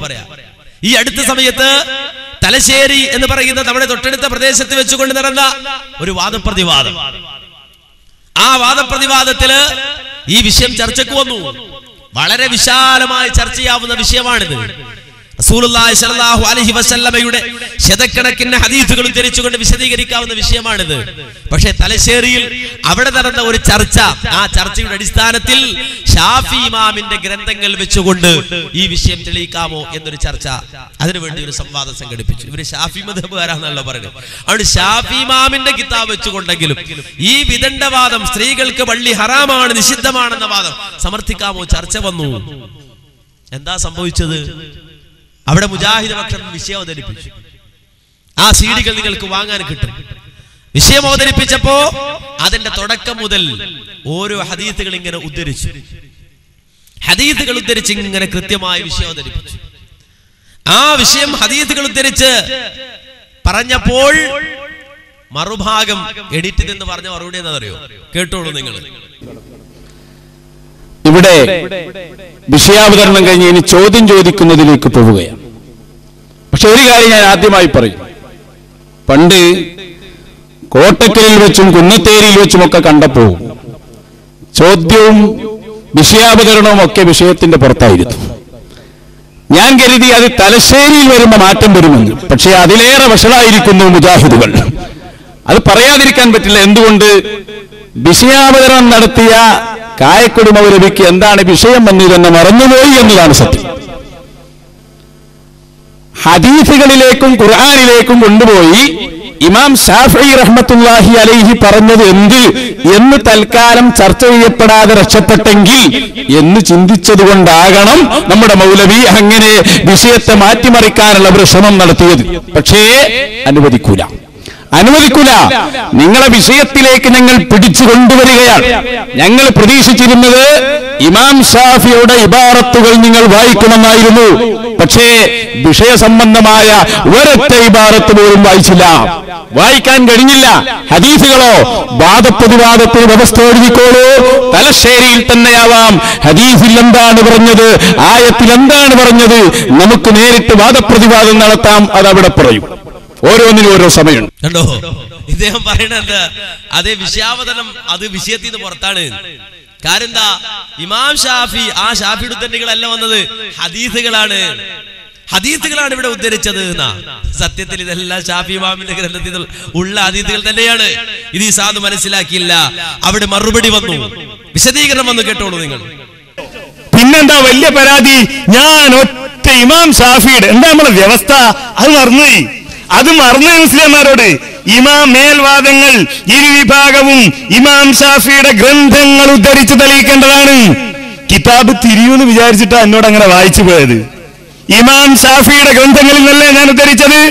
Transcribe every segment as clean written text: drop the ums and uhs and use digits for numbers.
പറയാം. ഈ അടുത്ത സമയത്ത് തലശ്ശേരി എന്ന് പറയുന്ന നമ്മുടെ തൊട്ടടുത്ത പ്രദേശത്ത് വെച്ചുകൊണ്ട് നടന്ന ഒരു വാദപ്രതിവാദം. ആ വാദപ്രതിവാദത്തില് ഈ വിഷയം ചർച്ചയ്ക്ക് വന്നു. വളരെ വിശാലമായി ചർച്ച ചെയ്യാവുന്ന വിഷയമാണിത്. റസൂലുള്ളാഹി സ്വല്ലല്ലാഹു അലൈഹി വസല്ലമയുടെ ശതക്കണക്കിന് ഹദീസുകൾ ഉദ്ധരിച്ചുകൊണ്ട് വിശദീകരിക്കാവുന്ന വിഷയമാണിത്. പക്ഷേ തലശ്ശേരിയിൽ അവിടെ നടന്ന ഒരു ചർച്ച, ആ ചർച്ചയുടെ അടിസ്ഥാനത്തിൽ ഷാഫി ഇമാമിന്റെ ഗ്രന്ഥങ്ങൾ വെച്ചുകൊണ്ട് ഈ വിഷയം തെളിയിക്കാമോ എന്നൊരു ചർച്ച, അതിനുവേണ്ടി ഒരു സംവാദം സംഘടിപ്പിച്ചു. ഇവര് ഷാഫി മദ്ഹബുകാരാണല്ലോ പറയുന്നത്. അവിടെ ഷാഫി ഇമാമിന്റെ കിതാബ് വെച്ചുകൊണ്ടെങ്കിലും ഈ വിദണ്ഡവാദം, സ്ത്രീകൾക്ക് പള്ളി ഹറാമാണ്, നിഷിദ്ധമാണെന്ന വാദം സമർത്ഥിക്കാമോ ചർച്ച വന്നു. എന്താ സംഭവിച്ചത്? അവിടെ മുജാഹിദ് പക്ഷം വിഷയം അവതരിപ്പിച്ചു. ആ സീഡികൾ നിങ്ങൾക്ക് വാങ്ങാൻ കിട്ടും. വിഷയം അവതരിപ്പിച്ചപ്പോ അതിന്റെ തുടക്കം മുതൽ ഓരോ ഹദീസുകൾ ഇങ്ങനെ ഉദ്ധരിച്ചു. ഹദീസുകൾ ഉദ്ധരിച്ച് ഇങ്ങനെ കൃത്യമായ വിഷയം അവതരിപ്പിച്ചു. ആ വിഷയം ഹദീസുകൾ ഉദ്ധരിച്ച് പറഞ്ഞപ്പോൾ മറുഭാഗം എഡിറ്റിൽ നിന്ന് പറഞ്ഞ മറുപടി എന്താണെന്നറിയോ? കേട്ടോളൂ നിങ്ങൾ. ഇവിടെ വിഷയാവതരണം കഴിഞ്ഞ് ഇനി ചോദ്യം ചോദിക്കുന്നതിലേക്ക് പോവുകയാണ്. പക്ഷെ ഒരു കാര്യം ഞാൻ ആദ്യമായി പറയും. പണ്ട് കോട്ടക്കലിൽ വെച്ചും കുന്നത്തേരിയിൽ വെച്ചുമൊക്കെ കണ്ടപ്പോൾ ചോദ്യവും വിഷയാവതരണവും ഒക്കെ വിഷയത്തിന്റെ പുറത്തായിരുന്നു. ഞാൻ കരുതി അത് തലശ്ശേരിയിൽ വരുമ്പോൾ മാറ്റം വരുമെന്ന്. പക്ഷെ അതിലേറെ വഷളായിരിക്കുന്നു മുജാഹിദുകൾ. അത് പറയാതിരിക്കാൻ പറ്റില്ല. എന്തുകൊണ്ട്? വിഷയാവതരണം നടത്തിയ കായക്കൊടി മൗലവിക്ക് എന്താണ് വിഷയം എന്നതെന്ന് മറന്നുപോയി എന്നതാണ് സത്യം. ഹദീസുകളിലേക്കും ഖുർആനിലേക്കും കൊണ്ടുപോയി ഇമാം ശാഫിഈ റഹ്മത്തുള്ളാഹി അലൈഹി പറഞ്ഞത് എന്ത് എന്ന് തൽക്കാലം ചർച്ച ചെയ്യപ്പെടാതെ രക്ഷപ്പെട്ടെങ്കിൽ എന്ന് ചിന്തിച്ചതുകൊണ്ടാകണം നമ്മുടെ മൗലവി അങ്ങനെ വിഷയത്തെ മാറ്റിമറിക്കാനുള്ള ഒരു ശ്രമം നടത്തിയത്. പക്ഷേ അനുവദിക്കൂല. നിങ്ങളെ വിഷയത്തിലേക്ക് ഞങ്ങൾ പിടിച്ചു കൊണ്ടുവരികയാണ്. ഞങ്ങൾ പ്രതീക്ഷിച്ചിരുന്നത് ഇമാം ഷാഫിയുടെ ഇബാറത്തുകൾ നിങ്ങൾ വായിക്കണമെന്നായിരുന്നു. പക്ഷേ വിഷയസംബന്ധമായ ഒരൊറ്റ ഇബാറത്ത് പോലും വായിച്ചില്ല, വായിക്കാൻ കഴിഞ്ഞില്ല. ഹദീസുകളോ വാദപ്രതിവാദത്തിന് വ്യവസ്ഥ എഴുതിക്കോളൂ, തലശ്ശേരിയിൽ തന്നെയാവാം. ഹദീസിൽ എന്താണ് പറഞ്ഞത്, ആയത്തിൽ എന്താണ് പറഞ്ഞത്, നമുക്ക് നേരിട്ട് വാദപ്രതിവാദം നടത്താം. അതവിടെ പറയും. ഓരോന്നിനും ഓരോ സമയമുണ്ട്. കണ്ടോ ഇദ്ദേഹം പറയണത്? അതേ വിഷയാവതരണം അത് വിഷയത്തിൽ നിന്ന് പുറത്താണ്. കാരണം എന്താ? ഇമാം ഷാഫി, ആ ഷാഫിയുടെ ഉദ്ധരണികളല്ല വന്നത്, ഹദീസുകളാണ് ഇവിടെ ഉദ്ധരിച്ചത് എന്നാ. സത്യത്തിൽ ഇതെല്ലാം ഷാഫി ഇമാമിന്റെ ഗ്രന്ഥത്തിൽ ഉള്ള ഹദീസുകൾ തന്നെയാണ്. ഇത് ഈ സാധു മനസ്സിലാക്കിയില്ല. അവിടെ മറുപടി വന്നു, വിശദീകരണം വന്നു. കേട്ടോളൂ നിങ്ങൾ. പിന്നെന്താ വലിയ പരാതി? ഞാൻ ഒറ്റ ഇമാം ഷാഫിയുടെ എന്താ നമ്മളെ വ്യവസ്ഥ? അത് മറന്നു മുസ്ലിംമാരോട്. ഇമാം മേൽവാദങ്ങൾ ഇരുവിഭാഗവും ഇമാം ഷാഫിയുടെ ഗ്രന്ഥങ്ങൾ ഉദ്ധരിച്ച് തെളിയിക്കേണ്ടതാണ്. കിതാബ് തിരിയൂന്ന് വിചാരിച്ചിട്ടാ എന്നോട് അങ്ങനെ വായിച്ചു പോയത്. ഇമാം ഷാഫിയുടെ ഗ്രന്ഥങ്ങളിൽ നിന്നല്ലേ ഞാൻ ഉദ്ധരിച്ചത്.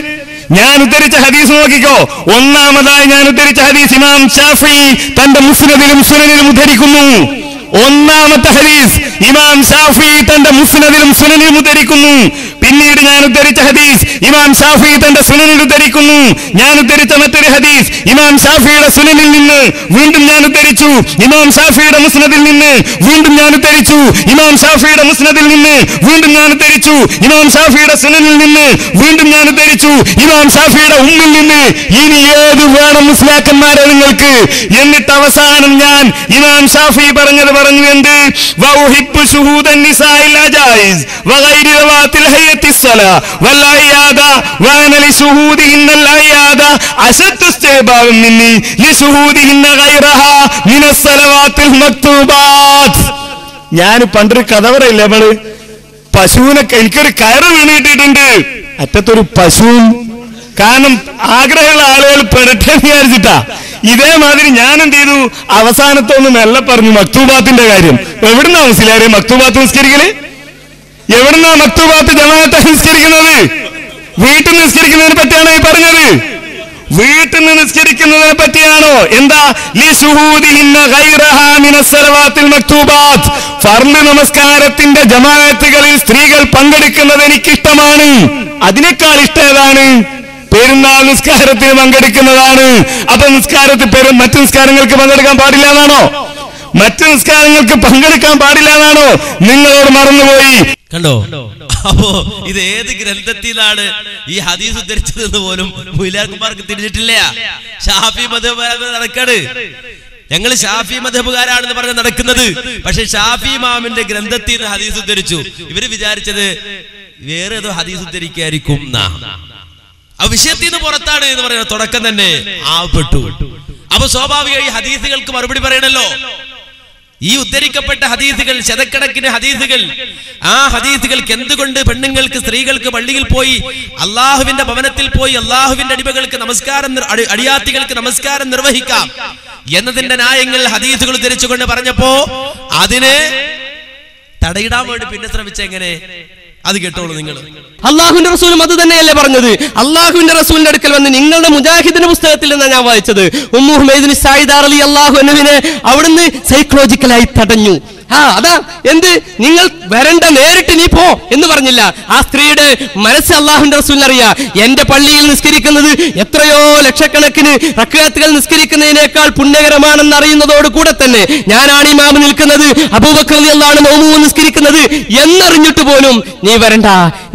ഞാൻ ഉദ്ധരിച്ച ഹദീസ് നോക്കിക്കോ. ഒന്നാമതായി ഞാൻ ഉദ്ധരിച്ച ഹദീസ് ഇമാം ഷാഫി തന്റെ മുസ്നദിലും സുനനിലും ഉദ്ധരിക്കുന്നു. ഒന്നാമത്തെ ഹദീസ് ഇമാം ഷാഫി തന്റെ മുസ്നദിലും സുനനിലും ഉദ്ധരിക്കുന്നു. പിന്നീട് ഞാൻ ഉദ്ധരിച്ച ഹദീസ് ഇമാം ഷാഫി തന്റെ സുനനിൽ ഉദ്ധരിക്കുന്നു. ഞാൻ ഉദ്ധരിച്ച മറ്റൊരു ഹദീസ് ഇമാം ഷാഫിയുടെ സുനനിൽ നിന്ന് വീണ്ടും ഞാൻ ഉദ്ധരിച്ചു. ഇമാം ഷാഫിയുടെ മുസ്നദിൽ നിന്ന് വീണ്ടും ഞാൻ ഉദ്ധരിച്ചു. ഇമാം ഷാഫിയുടെ മുസ്നദിൽ നിന്ന് വീണ്ടും ഞാൻ ഉദ്ധരിച്ചു. ഇമാം ഷാഫിയുടെ സുനനിൽ നിന്ന് വീണ്ടും ഞാൻ ഉദ്ധരിച്ചു. ഇമാം ഷാഫിയുടെ ഉമ്മിൽ നിന്ന്. ഇനി ഏത് വേണം മുസ്ലിയാക്കന്മാരെ നിങ്ങൾക്ക്? എന്നിട്ട് അവസാനം ഞാൻ ഇമാം ഷാഫി പറഞ്ഞത് പറഞ്ഞു. എന്ത്? വൗഹിബ്ബു ശുഹൂദൻ നിസാഇൽ അജായിസ് വഗൈരി റവാത്തിൽ ഹയ്യത്തിസ്സലാ വല്ലഅയാദ വഅന ലിശുഹൂദിഹിന്നൽ അയാദ അശദ്ദു ഇസ്തിഹ്ബാബൻ മിന്നി ലിശുഹൂദിഹിന്ന ഗൈറഹാ മിനസ് സലവാത്തിൽ മക്തൂബാത്ത്. ഞാൻ പണ്ടൊരു കഥ പറയില്ല, നമ്മള് പശുവിനെ എനിക്കൊരു കയറ് വീണിട്ടിട്ടുണ്ട്, അറ്റത്തൊരു പശുവും. കാരണം ആഗ്രഹമുള്ള ആളുകൾ പെടട്ടെ വിചാരിച്ചിട്ടാ. ഇതേമാതിരി ഞാൻ എന്ത് ചെയ്തു? അവസാനത്തൊന്ന് മെല്ലെ പറഞ്ഞു മക്തൂബാത്തിന്റെ കാര്യം. എവിടുന്നാ മുസ്ലിയാരെ മക്തൂബാത്ത് നിസ്കരിക്കല്? എവിടുന്നാ മക്തൂബാത്ത് ജമാഅത്ത് നിസ്കരിക്കുന്നത്? വീട്ടിൽ നിസ്കരിക്കുന്നതിനെ പറ്റിയാണോ ഈ പറഞ്ഞത്? വീട്ടിൽ നിന്ന് നിസ്കരിക്കുന്നതിനെ പറ്റിയാണോ? എന്താ? ഫർള് നമസ്കാരത്തിന്റെ ജമാഅത്തുകളിൽ സ്ത്രീകൾ പങ്കെടുക്കുന്നത് എനിക്കിഷ്ടമാണ്. അതിനേക്കാൾ ഇഷ്ടം ഏതാണ്? പെരുന്നാൾ നിസ്കാരത്തിന് പങ്കെടുക്കുന്നതാണ്. അപ്പൊ മറ്റു നിസ്കാരങ്ങൾക്ക് പങ്കെടുക്കാൻ പാടില്ല എന്നാണോ? മറ്റു നിസ്കാരങ്ങൾക്ക് പങ്കെടുക്കാൻ പാടില്ല എന്നാണോ? നിങ്ങളോട് മറന്നുപോയി. കണ്ടോ? അപ്പോ ഇത് ഏത് ഗ്രന്ഥത്തിൽ നിന്നാണ് ഈ ഹദീസ് ഉദ്ധരിച്ചതെന്ന് പോലും മുയിലാർക്കുമാർക്ക് തിരിഞ്ഞിട്ടില്ല. ഷാഫി മദ്ഹബ് നടക്കാണ്. ഞങ്ങൾ ഷാഫി മദ്ഹബുകാരാണെന്ന് പറഞ്ഞ് നടക്കുന്നത്. പക്ഷെ ഷാഫി ഇമാമിന്റെ ഗ്രന്ഥത്തിൽ നിന്ന് ഹദീസ് ഉദ്ധരിച്ചു. ഇവര് വിചാരിച്ചത് വേറെ ഏതോ ഹദീസ് ഉദ്ധരിക്കായിരിക്കും. ആ വിഷയത്തിൽ നിന്ന് പുറത്താണ് എന്ന് പറയുന്ന തുടക്കം തന്നെ ആവപ്പെട്ടു. അപ്പൊ സ്വാഭാവികമായി ഹദീസുകൾക്ക് മറുപടി പറയണല്ലോ. ഈ ഉദ്ധരിക്കപ്പെട്ട ഹദീസുകൾ, ശതക്കണക്കിന് ഹദീസുകൾ, ആ ഹദീസുകൾക്ക് എന്തുകൊണ്ട് പെണ്ണുങ്ങൾക്ക്, സ്ത്രീകൾക്ക് പള്ളിയിൽ പോയി, അള്ളാഹുവിന്റെ ഭവനത്തിൽ പോയി അള്ളാഹുവിന്റെ അടിമകൾക്ക് നമസ്കാരം, അടിയാത്തികൾക്ക് നമസ്കാരം നിർവഹിക്കാം എന്നതിന്റെ ന്യായങ്ങൾ ഹദീസുകൾ ഉദ്ധരിച്ചുകൊണ്ട് പറഞ്ഞപ്പോ അതിനെ തടയിടാൻ വേണ്ടി പിന്നെ ശ്രമിച്ചെങ്ങനെ? അത് കേട്ടോളൂ നിങ്ങൾ. അള്ളാഹുവിന്റെ റസൂലും അത് തന്നെയല്ലേ പറഞ്ഞത്? അള്ളാഹുവിന്റെ റസൂലിന്റെ അടുക്കൽ വന്ന് നിങ്ങളുടെ മുജാഹിദിന്റെ പുസ്തകത്തിൽ നിന്നാണ് ഞാൻ വായിച്ചത്. ഉമ്മു ഹുമൈദിൻ സഈദ് റളിയല്ലാഹു അൻഹുവിനെ അവിടുന്ന് സൈക്കോളജിക്കലായി തടഞ്ഞു. അതാ എന്ത്, നിങ്ങൾ വരണ്ട, നേരിട്ട് നീ പോ എന്ന് പറഞ്ഞില്ല. ആ സ്ത്രീയുടെ മനസ്സ് അള്ളാഹുവിന്റെ റസൂലിന് അറിയാം. എന്റെ പള്ളിയിൽ നിസ്കരിക്കുന്നത് എത്രയോ ലക്ഷക്കണക്കിന് റക്അത്തുകൾ നിസ്കരിക്കുന്നതിനേക്കാൾ പുണ്യകരമാണെന്ന് അറിയുന്നതോട് കൂടെ തന്നെ ഞാനാണ് ഇമാം നിൽക്കുന്നത്, അബൂബക്കർ റളിയല്ലാഹു അൻഹു നോമ്പ് നിസ്കരിക്കുന്നത് എന്നറിഞ്ഞിട്ട് പോലും നീ വരണ്ട.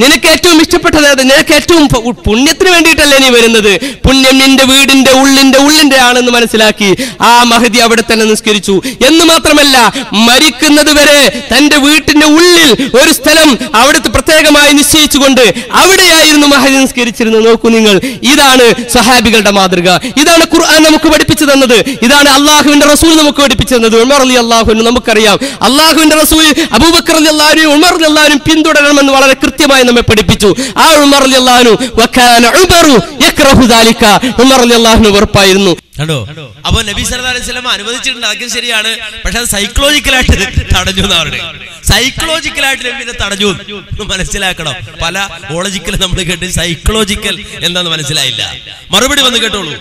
നിനക്ക് ഏറ്റവും ഇഷ്ടപ്പെട്ടത്, നിനക്ക് ഏറ്റവും പുണ്യത്തിന് വേണ്ടിയിട്ടല്ലേ നീ വരുന്നത്? പുണ്യം നിന്റെ വീടിന്റെ ഉള്ളിന്റെ ആണെന്ന് മനസ്സിലാക്കി ആ മഹദി അവിടെ തന്നെ നിസ്കരിച്ചു. എന്ന് മാത്രമല്ല, മരിക്കുന്നത് വരെ തന്റെ വീട്ടിന്റെ ഉള്ളിൽ ഒരു സ്ഥലം അവിടുത്തെ പ്രത്യേകമായി നിശ്ചയിച്ചുകൊണ്ട് അവിടെയായിരുന്നു മഹദി നിസ്കരിച്ചിരുന്നത്. നോക്കൂ നിങ്ങൾ, ഇതാണ് സഹാബികളുടെ മാതൃക. ഇതാണ് ഖുർആൻ നമുക്ക് പഠിപ്പിച്ചു തന്നത്. ഇതാണ് അള്ളാഹുവിന്റെ റസൂൽ നമുക്ക് പഠിപ്പിച്ചു തന്നത്. ഉമർ റളിയല്ലാഹു അൻഹു, നമുക്കറിയാം അള്ളാഹുവിന്റെ റസൂൽ അബൂബക്കർ റളിയല്ലാഹു അൻഹു ഉമർ റളിയല്ലാഹു അൻഹു പിന്തുടരണമെന്ന് വളരെ കൃത്യമായി നമ്മെ പഠിപ്പിച്ചു. ആ ഉമർ റളിയല്ലാഹു അൻഹു വകാന ഉമറു യക്റഹു ദാലിക, ഉമർ റളിയല്ലാഹു അൻഹു വെറുപ്പായിരുന്നു. കണ്ടോ? അപ്പൊ നബി സല്ലല്ലാഹു അലൈഹി വസല്ലം അനുവദിച്ചിട്ടുണ്ട്, അതൊക്കെ ശരിയാണ്. പക്ഷെ അത് സൈക്കോളജിക്കലായിട്ട് തടഞ്ഞു എന്നാണ്. സൈക്കോളജിക്കലായിട്ട് നബിനെ തടഞ്ഞു മനസ്സിലാക്കണം. പല ഓളജിക്കൽ നമ്മൾ കേട്ട് സൈക്കോളജിക്കൽ എന്താന്ന് മനസ്സിലായില്ല. മറുപടി വന്ന് കേട്ടോളൂ.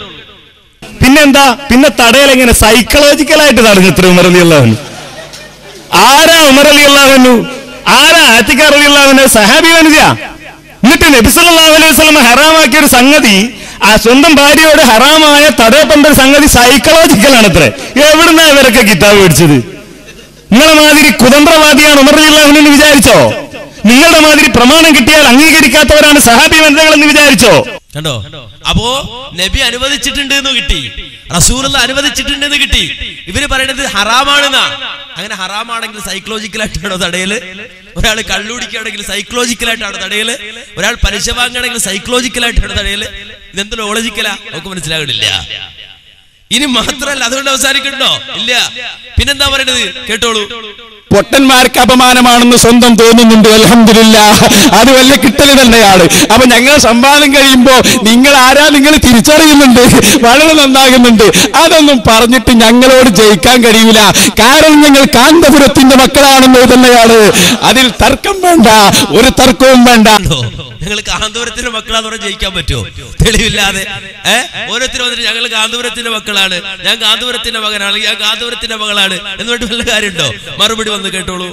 പിന്നെന്താ, പിന്നെ തടയൽ എങ്ങനെ സൈക്കോളജിക്കലായിട്ട് തടഞ്ഞു? ഉമർ റളിയല്ലാഹു അൻഹു ആരാ? ഉമർ റളിയല്ലാഹു അൻഹു ആരാ? ആതിഖ റളിയല്ലാഹു അൻഹു സഹാബി വനിത. എന്നിട്ട് നബി സല്ലല്ലാഹു അലൈഹി വസല്ലം ഹറാമാക്കിയ ഒരു സംഗതി, ആ സ്വന്തം ഭാര്യയോട് ഹറാമായ തടയപ്പെട്ട സംഗതി സൈക്കോളജിക്കലാണ് അത്രേ. എവിടുന്നാ ഇവരൊക്കെ കിതാബ് മേടിച്ചത്? നിങ്ങളെ മാതിരി കുതന്ത്രവാദിയാണ് ഉമർ റളിയല്ലാഹു അൻഹു എന്ന് വിചാരിച്ചോ? നിങ്ങളുടെ മാതിരി പ്രമാണം കിട്ടിയാൽ അംഗീകരിക്കാത്തവരാണ് സഹാബി വനിതകൾ എന്ന് വിചാരിച്ചോ? കണ്ടോ? അപ്പോ നബി അനുവദിച്ചിട്ടുണ്ട് എന്ന് കിട്ടി, റസൂലുള്ളാഹി അനുവദിച്ചിട്ടുണ്ട് എന്ന് കിട്ടി. ഇവര് പറയുന്നത് ഹറാമാണെന്നാ. അങ്ങനെ ഹറാമാണെങ്കിൽ സൈക്കോളജിക്കലായിട്ടാണോ തടയല്? ഒരാൾ കള്ളുടിക്കുകയാണെങ്കിൽ സൈക്കോളജിക്കലായിട്ടാണോ തടയല്? ഒരാൾ പലിശ വാങ്ങുകയാണെങ്കിൽ സൈക്കോളജിക്കലായിട്ടാണോ തടയല്? ഇതെന്ത് ലോജിക്കലാ? നമുക്ക് മനസ്സിലാകണില്ല. ഇനി മാത്രല്ല, അതുകൊണ്ട് അവസാനിക്കണ്ടോ? ഇല്ല. പിന്നെന്താ പറയണത്? കേട്ടോളൂ. പൊട്ടന്മാർക്ക് അപമാനമാണെന്ന് സ്വന്തം തോന്നുന്നുണ്ട്. അൽഹംദുലില്ലാഹ്, അത് വലിയ കിട്ടൽ തന്നെയാണ്. അപ്പൊ ഞങ്ങൾ സംവാദം കഴിയുമ്പോ നിങ്ങൾ ആരാ നിങ്ങൾ തിരിച്ചറിയുന്നുണ്ട്, വളരെ നന്നാകുന്നുണ്ട്. അതൊന്നും പറഞ്ഞിട്ട് ഞങ്ങളോട് ജയിക്കാൻ കഴിയൂല. കാരണം ഞങ്ങൾ കാന്തപുരത്തിന്റെ മക്കളാണെന്നത് തന്നെയാണ്. അതിൽ തർക്കം വേണ്ട, ഒരു തർക്കവും വേണ്ട. ഞങ്ങൾ കാന്തപുരത്തിന്റെ മക്കളാന്ന് പറഞ്ഞാൽ ജയിക്കാൻ പറ്റുമോ? തെളിവില്ലാതെ ഓരോരുത്തരും വന്നിട്ട് ഞങ്ങൾ കാന്തപുരത്തിന്റെ മക്കളാണ്, ഞാൻ കാന്തപുരത്തിന്റെ മകനാണ്, ഞാൻ കാന്തപുരത്തിന്റെ മകളാണ് എന്ന് പറഞ്ഞിട്ട് വല്ല കാര്യമുണ്ടോ? മറുപടി വന്ന് കേട്ടോളൂ.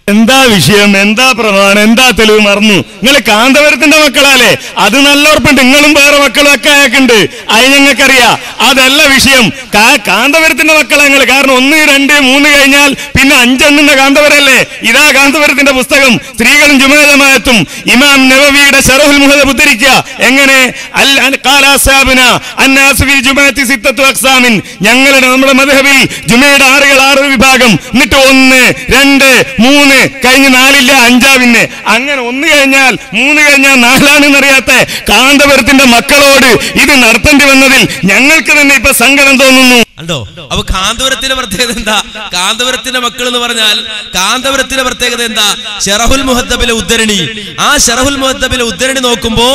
എന്താ വിഷയം, എന്താ പ്രമാണം, എന്താ തെളിവ്? മറന്നു. നിങ്ങൾ കാന്തപുരത്തിന്റെ മക്കളാലേ, അത് നല്ല ഉറപ്പുണ്ട്. നിങ്ങളും വേറെ മക്കളും ഒക്കെ ആക്കുണ്ട്, അത് ഞങ്ങൾക്കറിയാം. അതല്ല വിഷയം. കാന്തപുരത്തിന്റെ മക്കളാ നിങ്ങൾ. കാരണം 1, 2, 3 കഴിഞ്ഞാൽ പിന്നെ 5 എണ്ണുന്ന കാന്തപുരല്ലേ. ഇതാ കാന്തപുരത്തിന്റെ പുസ്തകം. സ്ത്രീകളും ജുമാ ജമാഅത്തും ഇമാം നവവിയുടെ ശറഹുൽ മുഹദബ് ഉദ്ധരിക്കുക. എങ്ങനെ? ഞങ്ങളുടെ നമ്മുടെ മദ്ഹബിൽ ജുമയുടെ 6 വിഭാഗം. എന്നിട്ട് 1, 2, 3 കഴിഞ്ഞ് 4 5 പിന്നെ അങ്ങനെ 1 കഴിഞ്ഞാൽ 3 കഴിഞ്ഞാൽ 4ആണെന്നറിയാത്ത കാന്തപുരത്തിന്റെ മക്കളോട് ഇത് നടത്തേണ്ടി വന്നതിൽ ഞങ്ങൾക്ക് തന്നെ ഇപ്പൊ സങ്കടം തോന്നുന്നു. അല്ലോ, അപ്പൊ കാന്തപുരത്തിന്റെ പ്രത്യേകത എന്താ? കാന്തപുരത്തിന്റെ മക്കൾ എന്ന് പറഞ്ഞാൽ കാന്തപുരത്തിന്റെ പ്രത്യേകത എന്താ? ശറഹുൽ മുഹദ്ദബിലെ ഉദ്ധരണി. ആ ശറഹുൽ മുഹദ്ദബിലെ ഉദ്ധരണി നോക്കുമ്പോ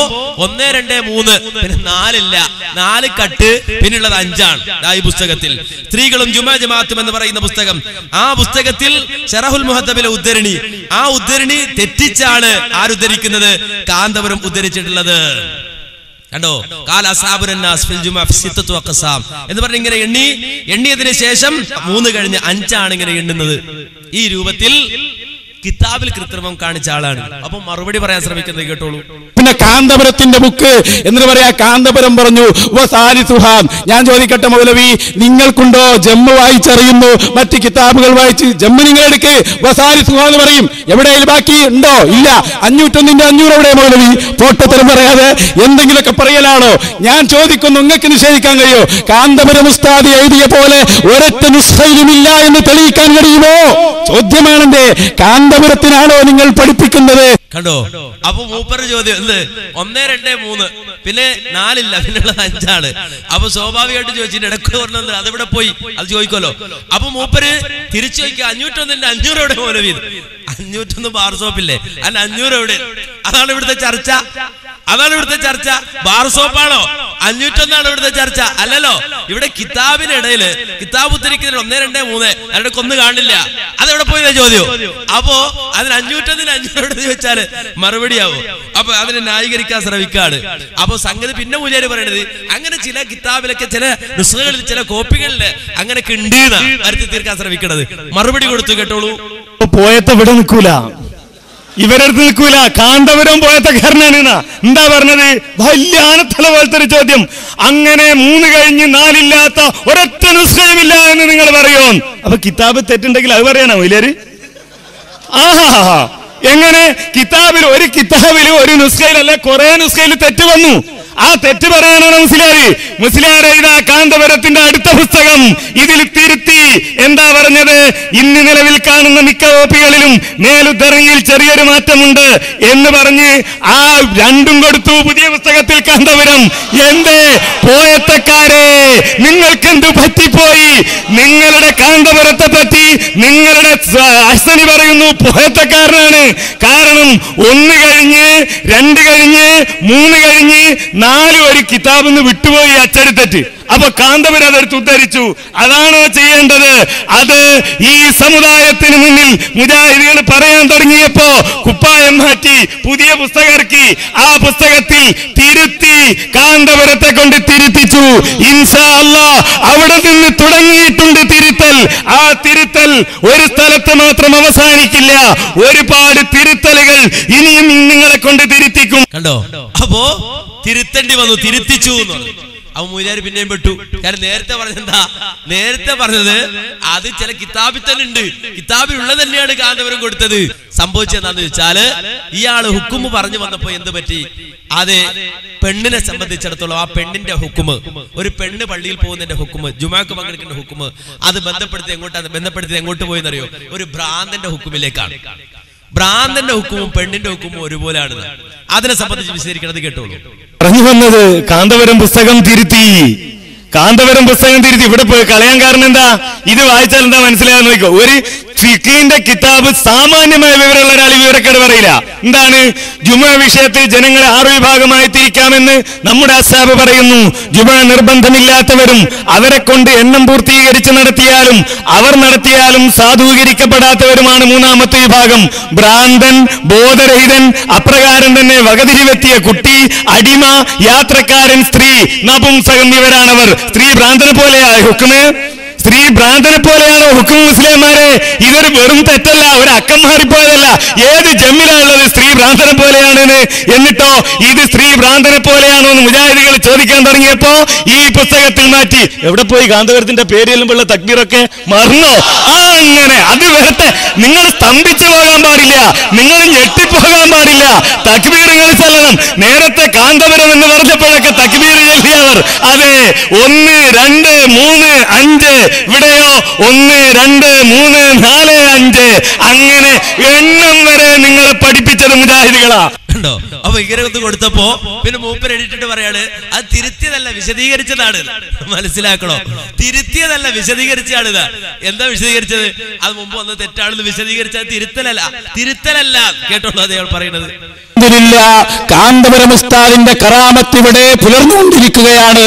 1, 2, 3 പിന്നെ 4 ഇല്ല. 4 കട്ട്, പിന്നുള്ളത് 5 ആണ്. ഈ പുസ്തകത്തിൽ സ്ത്രീകളും ജുമാ ജമാഅത്തും എന്ന് പറയുന്ന പുസ്തകം, ആ പുസ്തകത്തിൽ ശറഹുൽ മുഹദ്ദബിലെ ഉദ്ധരണി, ആ ഉദ്ധരണി തെറ്റിച്ചാണ് ആരുദ്ധരിക്കുന്നത്? കാന്തപുരം ഉദ്ധരിച്ചിട്ടുള്ളത്. കണ്ടോ? എന്ന് പറഞ്ഞ ഇങ്ങനെ എണ്ണിയതിന് ശേഷം 3 കഴിഞ്ഞ് 5 ആണ് ഇങ്ങനെ എണ്ണുന്നത്. ഈ രൂപത്തിൽ കിതാബിൽ കൃത്രിമം കാണിച്ച ആളാണ്. അപ്പൊ മറുപടി പറയാൻ ശ്രമിക്കുന്നത് കേട്ടോളൂ. പിന്നെ കാന്തപുരത്തിന്റെ ബുക്ക് എന്ന് പറയാ. കാന്തപുരം പറഞ്ഞു ഞാൻ ചോദിക്കട്ടെ മൗലവി, നിങ്ങൾക്കുണ്ടോ ജമ്മു വായിച്ചറിയുന്നു, മറ്റ് കിതാബുകൾ വായിച്ച് ജമ്മു നിങ്ങൾ എടുക്ക്, വസാരി സുഹാ എന്ന് പറയും. എവിടെയും ബാക്കി ഉണ്ടോ? ഇല്ല. 501 500 എവിടെ മൗലവി? പോട്ടത്തരം പറയാതെ എന്തെങ്കിലുമൊക്കെ പറയലാണോ? ഞാൻ ചോദിക്കുന്നു, നിങ്ങൾക്ക് നിഷേധിക്കാൻ കഴിയോ? കാന്തപുരം ഉസ്താദ് എഴുതിയ പോലെ ഒരൊറ്റ നുസ്ഖയിലുമില്ല എന്ന് തെളിയിക്കാൻ കഴിയുമോ? ചോദ്യമാണെന്റെ. കാന്തപുരത്തിനാണോ നിങ്ങൾ പഠിപ്പിക്കുന്നത്? കണ്ടോ? അപ്പൊ മൂപ്പര് ചോദ്യം എന്ത്? 1 2 3 പിന്നെ 4 ഇല്ല, പിന്നെയുള്ളത് 5 ആണ്. അപ്പൊ സ്വാഭാവികമായിട്ട് ചോദിച്ചിട്ട് ഇടയ്ക്ക് പറഞ്ഞത് അതെവിടെ പോയി അത് ചോദിക്കുമല്ലോ. അപ്പൊ മൂപ്പര് തിരിച്ചു ചോദിക്കുക 501 500 എവിടെ മൗലവി? 501 ബാർ സോപ്പില്ലേ, അല്ല 500 എവിടെ? അതാണ് ഇവിടുത്തെ ചർച്ച. അതാണ് ഇവിടുത്തെ ചർച്ച. ബാർ സോപ്പാണോ? 501 ഇവിടുത്തെ ചർച്ച അല്ലല്ലോ. ഇവിടെ കിതാബിനിടയില് കിതാബ് ഉദ്ധരിക്കുന്നതിൽ 1 2 3 അതിന്റെ കൊന്നു കാണില്ല. അതെവിടെ പോയി ചോദ്യം. അപ്പോ അതിന് 501 500 ചോദിച്ചാല് മറുപടിയാവോ? അപ്പൊ അതിനെ ന്യായീകരിക്കാൻ ശ്രമിക്കാണ്. അപ്പൊ സംഗതി പിന്നെ മുജാരി പറയണത് അങ്ങനെ ചില കിതാബിലൊക്കെ ചില നുസ്ഖകളിൽ ചില കോപ്പികളില് അങ്ങനെയൊക്കെ ഉണ്ട് വരുത്തി തീർക്കാൻ ശ്രമിക്കണത്. മറുപടി കൊടുത്തു കേട്ടോളൂ. പോയത്തെ ഇവിടെ നിൽക്കൂല, ഇവരടുത്ത് നിൽക്കൂല. കാന്തപുരം പോയത്തക്കാരനാണ്. എന്താ പറഞ്ഞത്? വലിയ ആനത്തല പോലത്തെ ഒരു ചോദ്യം. അങ്ങനെ 3 കഴിഞ്ഞ് 4 ഇല്ലാത്ത ഒരൊറ്റ നുസ്ഖയുമില്ല എന്ന് നിങ്ങൾ പറയോ? അപ്പൊ കിതാബ് തെറ്റുണ്ടെങ്കിൽ അത് പറയണോ ഇല്ലേര്? ആഹാ, എങ്ങനെ കിതാബിൽ ഒരു നുസ്ഖയിലല്ല കുറെ നുസ്ഖയിൽ തെറ്റ് വന്നു. ആ തെറ്റ് പറയാനാണ് മുസ്ലിയാർ ഇതാ കാന്തപുരത്തിന്റെ അടുത്ത പുസ്തകം ഇതിൽ തിരുത്തി എന്താ പറഞ്ഞത്? ഇന്ന് നിലവിൽ കാണുന്ന മിക്ക കോപ്പികളിലും മേലുദ്ധരണിയിൽ ചെറിയൊരു മാറ്റമുണ്ട് എന്ന് പറഞ്ഞ് ആ 2 കൊടുത്തു പുതിയ പുസ്തകത്തിൽ കാന്തപുരം. എന്തേ പോയത്തക്കാരെ, നിങ്ങൾക്കെന്ത് പറ്റിപ്പോയി? നിങ്ങളുടെ കാന്തപുരത്തെ പറ്റി നിങ്ങളുടെ അശ്വനി പറയുന്നു പോയത്തക്കാരനാണ്. കാരണം 1 കഴിഞ്ഞ് 2 കഴിഞ്ഞ് 3 കഴിഞ്ഞ് 4 ഒരു കിതാബിന്ന് വിട്ടുപോയി അച്ചടിത്തെറ്റ്. അപ്പൊ കാന്തപുരം അതെടുത്ത് ഉദ്ധരിച്ചു. അതാണോ ചെയ്യേണ്ടത്? അത് ഈ സമുദായത്തിന് മുന്നിൽ മുജാഹിദുകൾ പറയാൻ തുടങ്ങിയപ്പോ കുപ്പായം മാറ്റി പുതിയ പുസ്തകം ഇറക്കി. ആ പുസ്തകത്തിൽ തിരുത്തി കാന്തപുരത്തെ കൊണ്ട് തിരുത്തിച്ചു. ഇൻഷാ അല്ലാഹ് അവിടെ നിന്ന് തുടങ്ങിയിട്ടുണ്ട് തിരുത്തൽ. ആ തിരുത്തൽ ഒരു സ്ഥലത്ത് മാത്രം അവസാനിക്കില്ല. ഒരുപാട് തിരുത്തലുകൾ ഇനിയും നിങ്ങളെ കൊണ്ട് തിരുത്തിക്കും. കണ്ടോ? അപ്പോ തിരുത്തേണ്ടി വന്നു, തിരുത്തിച്ചു എന്ന് പറഞ്ഞു. അപ്പൊ മൂലാര് പിന്നെയും പെട്ടു. കാരണം നേരത്തെ പറഞ്ഞത് അത് ചില കിതാബിൽ തന്നെ ഉണ്ട്, കിതാബിൽ ഉള്ളത് തന്നെയാണ് കാന്തപുരം കൊടുത്തത്. സംഭവിച്ചെന്താന്ന് വെച്ചാല് ഇയാള് ഹുക്കുമ് പറഞ്ഞു വന്നപ്പോ എന്ത് പറ്റി? അത് പെണ്ണിനെ സംബന്ധിച്ചിടത്തോളം ആ പെണ്ണിന്റെ ഹുക്കുമ്, ഒരു പെണ്ണ് പള്ളിയിൽ പോകുന്നതിന്റെ ഹുക്കുമ്, ജുമാക്ക് പങ്കെടുക്കുന്ന ഹുക്കുമ്, അത് ബന്ധപ്പെടുത്തി എങ്ങോട്ട് പോയെന്നറിയോ? ഒരു ഭ്രാന്തന്റെ ഹുക്കുമിലേക്കാണ്. ഭ്രാന്തന്റെ ഹുക്കുമും പെണ്ണിന്റെ ഹുക്കുമും ഒരുപോലെയാണ്. അതിനെ സംബന്ധിച്ച് വിശദീകരിക്കുന്നത് കേട്ടോളൂ. പറഞ്ഞു വന്നത് കാന്തപുരം പുസ്തകം തിരുത്തി. ഇവിടെ പോയി കളയാൻ കാരണം എന്താ? ഇത് വായിച്ചാൽ എന്താ മനസ്സിലാകാൻ നോക്കോ? ഒരു ഫിഖിന്റെ കിതാബ് സാമാന്യമായ വിവരമുള്ള ഒരാൾ വിവരക്കേട് പറയില്ല. എന്താണ്? ജുമുഅ വിഷയത്തിൽ ജനങ്ങളെ 6 വിഭാഗമായി തിരിക്കാമെന്ന് നമ്മുടെ അസ്ഹാബ് പറയുന്നു. ജുമുഅ നിർബന്ധമില്ലാത്തവരും അവരെ കൊണ്ട് എണ്ണം പൂർത്തീകരിച്ച് നടത്തിയാലും അവർ നടത്തിയാലും സാധൂകരിക്കപ്പെടാത്തവരുമാണ് 3ാമത്തെ വിഭാഗം. ഭ്രാന്തൻ, ബോധരഹിതൻ, അപ്രകാരം തന്നെ വകതിരിവെത്തിയ കുട്ടി, അടിമ, യാത്രക്കാരൻ, സ്ത്രീ, നപുംസകം ഇവരാണവർ. സ്ത്രീ ഭ്രാന്തനെ പോലെയാണ് ഹുക്കുമ്. സ്ത്രീ ഭ്രാന്തനെ പോലെയാണോ ഹുക്കും? മുസ്ലിംമാരെ, ഇതൊരു വെറും തെറ്റല്ല, ഒരു അക്കം മാറിപ്പോയതല്ല. ഏത് ജമ്മിലാണുള്ളത് സ്ത്രീ ഭ്രാന്തനെ പോലെയാണെന്ന്? എന്നിട്ടോ ഇത് സ്ത്രീ ഭ്രാന്തനെ പോലെയാണോ എന്ന് മുജാഹിദുകൾ ചോദിക്കാൻ തുടങ്ങിയപ്പോ ഈ പുസ്തകത്തിൽ മാറ്റി. എവിടെ പോയി കാന്തപുരത്തിന്റെ പേരിലുമുള്ള തക്ബീറൊക്കെ മറന്നോ? അങ്ങനെ അത് വരട്ടെ. നിങ്ങൾ സ്തംഭിച്ചു പോകാൻ പാടില്ല, നിങ്ങൾ ഞെട്ടിപ്പോകാൻ പാടില്ല. തക്ബീറുകൾ ചൊല്ലണം. നേരത്തെ കാന്തപുരം എന്ന് പറഞ്ഞപ്പോഴൊക്കെ തക്ബീർ ചൊല്ലിയവർ. അതെ, 1 2 3 5. ഇവിടെയോ 1 2 3 4 5. അങ്ങനെ എണ്ണം വരെ നിങ്ങളെ പഠിപ്പിച്ചത് മുജാഹിദുകളാ. ഉണ്ടോ? അപ്പൊ ഇങ്ങനെ ഒന്ന് കൊടുത്തപ്പോ പിന്നെ മൂപ്പർ എഡിറ്റിട്ട് പറയാണ് അത് തിരുത്തിയതല്ല, വിശദീകരിച്ചതാണ്. മനസ്സിലാക്കണോ? തിരുത്തിയതല്ല, വിശദീകരിച്ചാണിത്. എന്താ വിശദീകരിച്ചത്? അത് മുമ്പ് വന്നത് തെറ്റാണെന്ന് വിശദീകരിച്ചത്. തിരുത്തലല്ല. കേട്ടോളൂ അദ്ദേഹം പറയുന്നത്. കാന്തപുരം ഉസ്താദിന്റെ കറാമത്ത് ഇവിടെ പുലർന്നുകൊണ്ടിരിക്കുകയാണ്.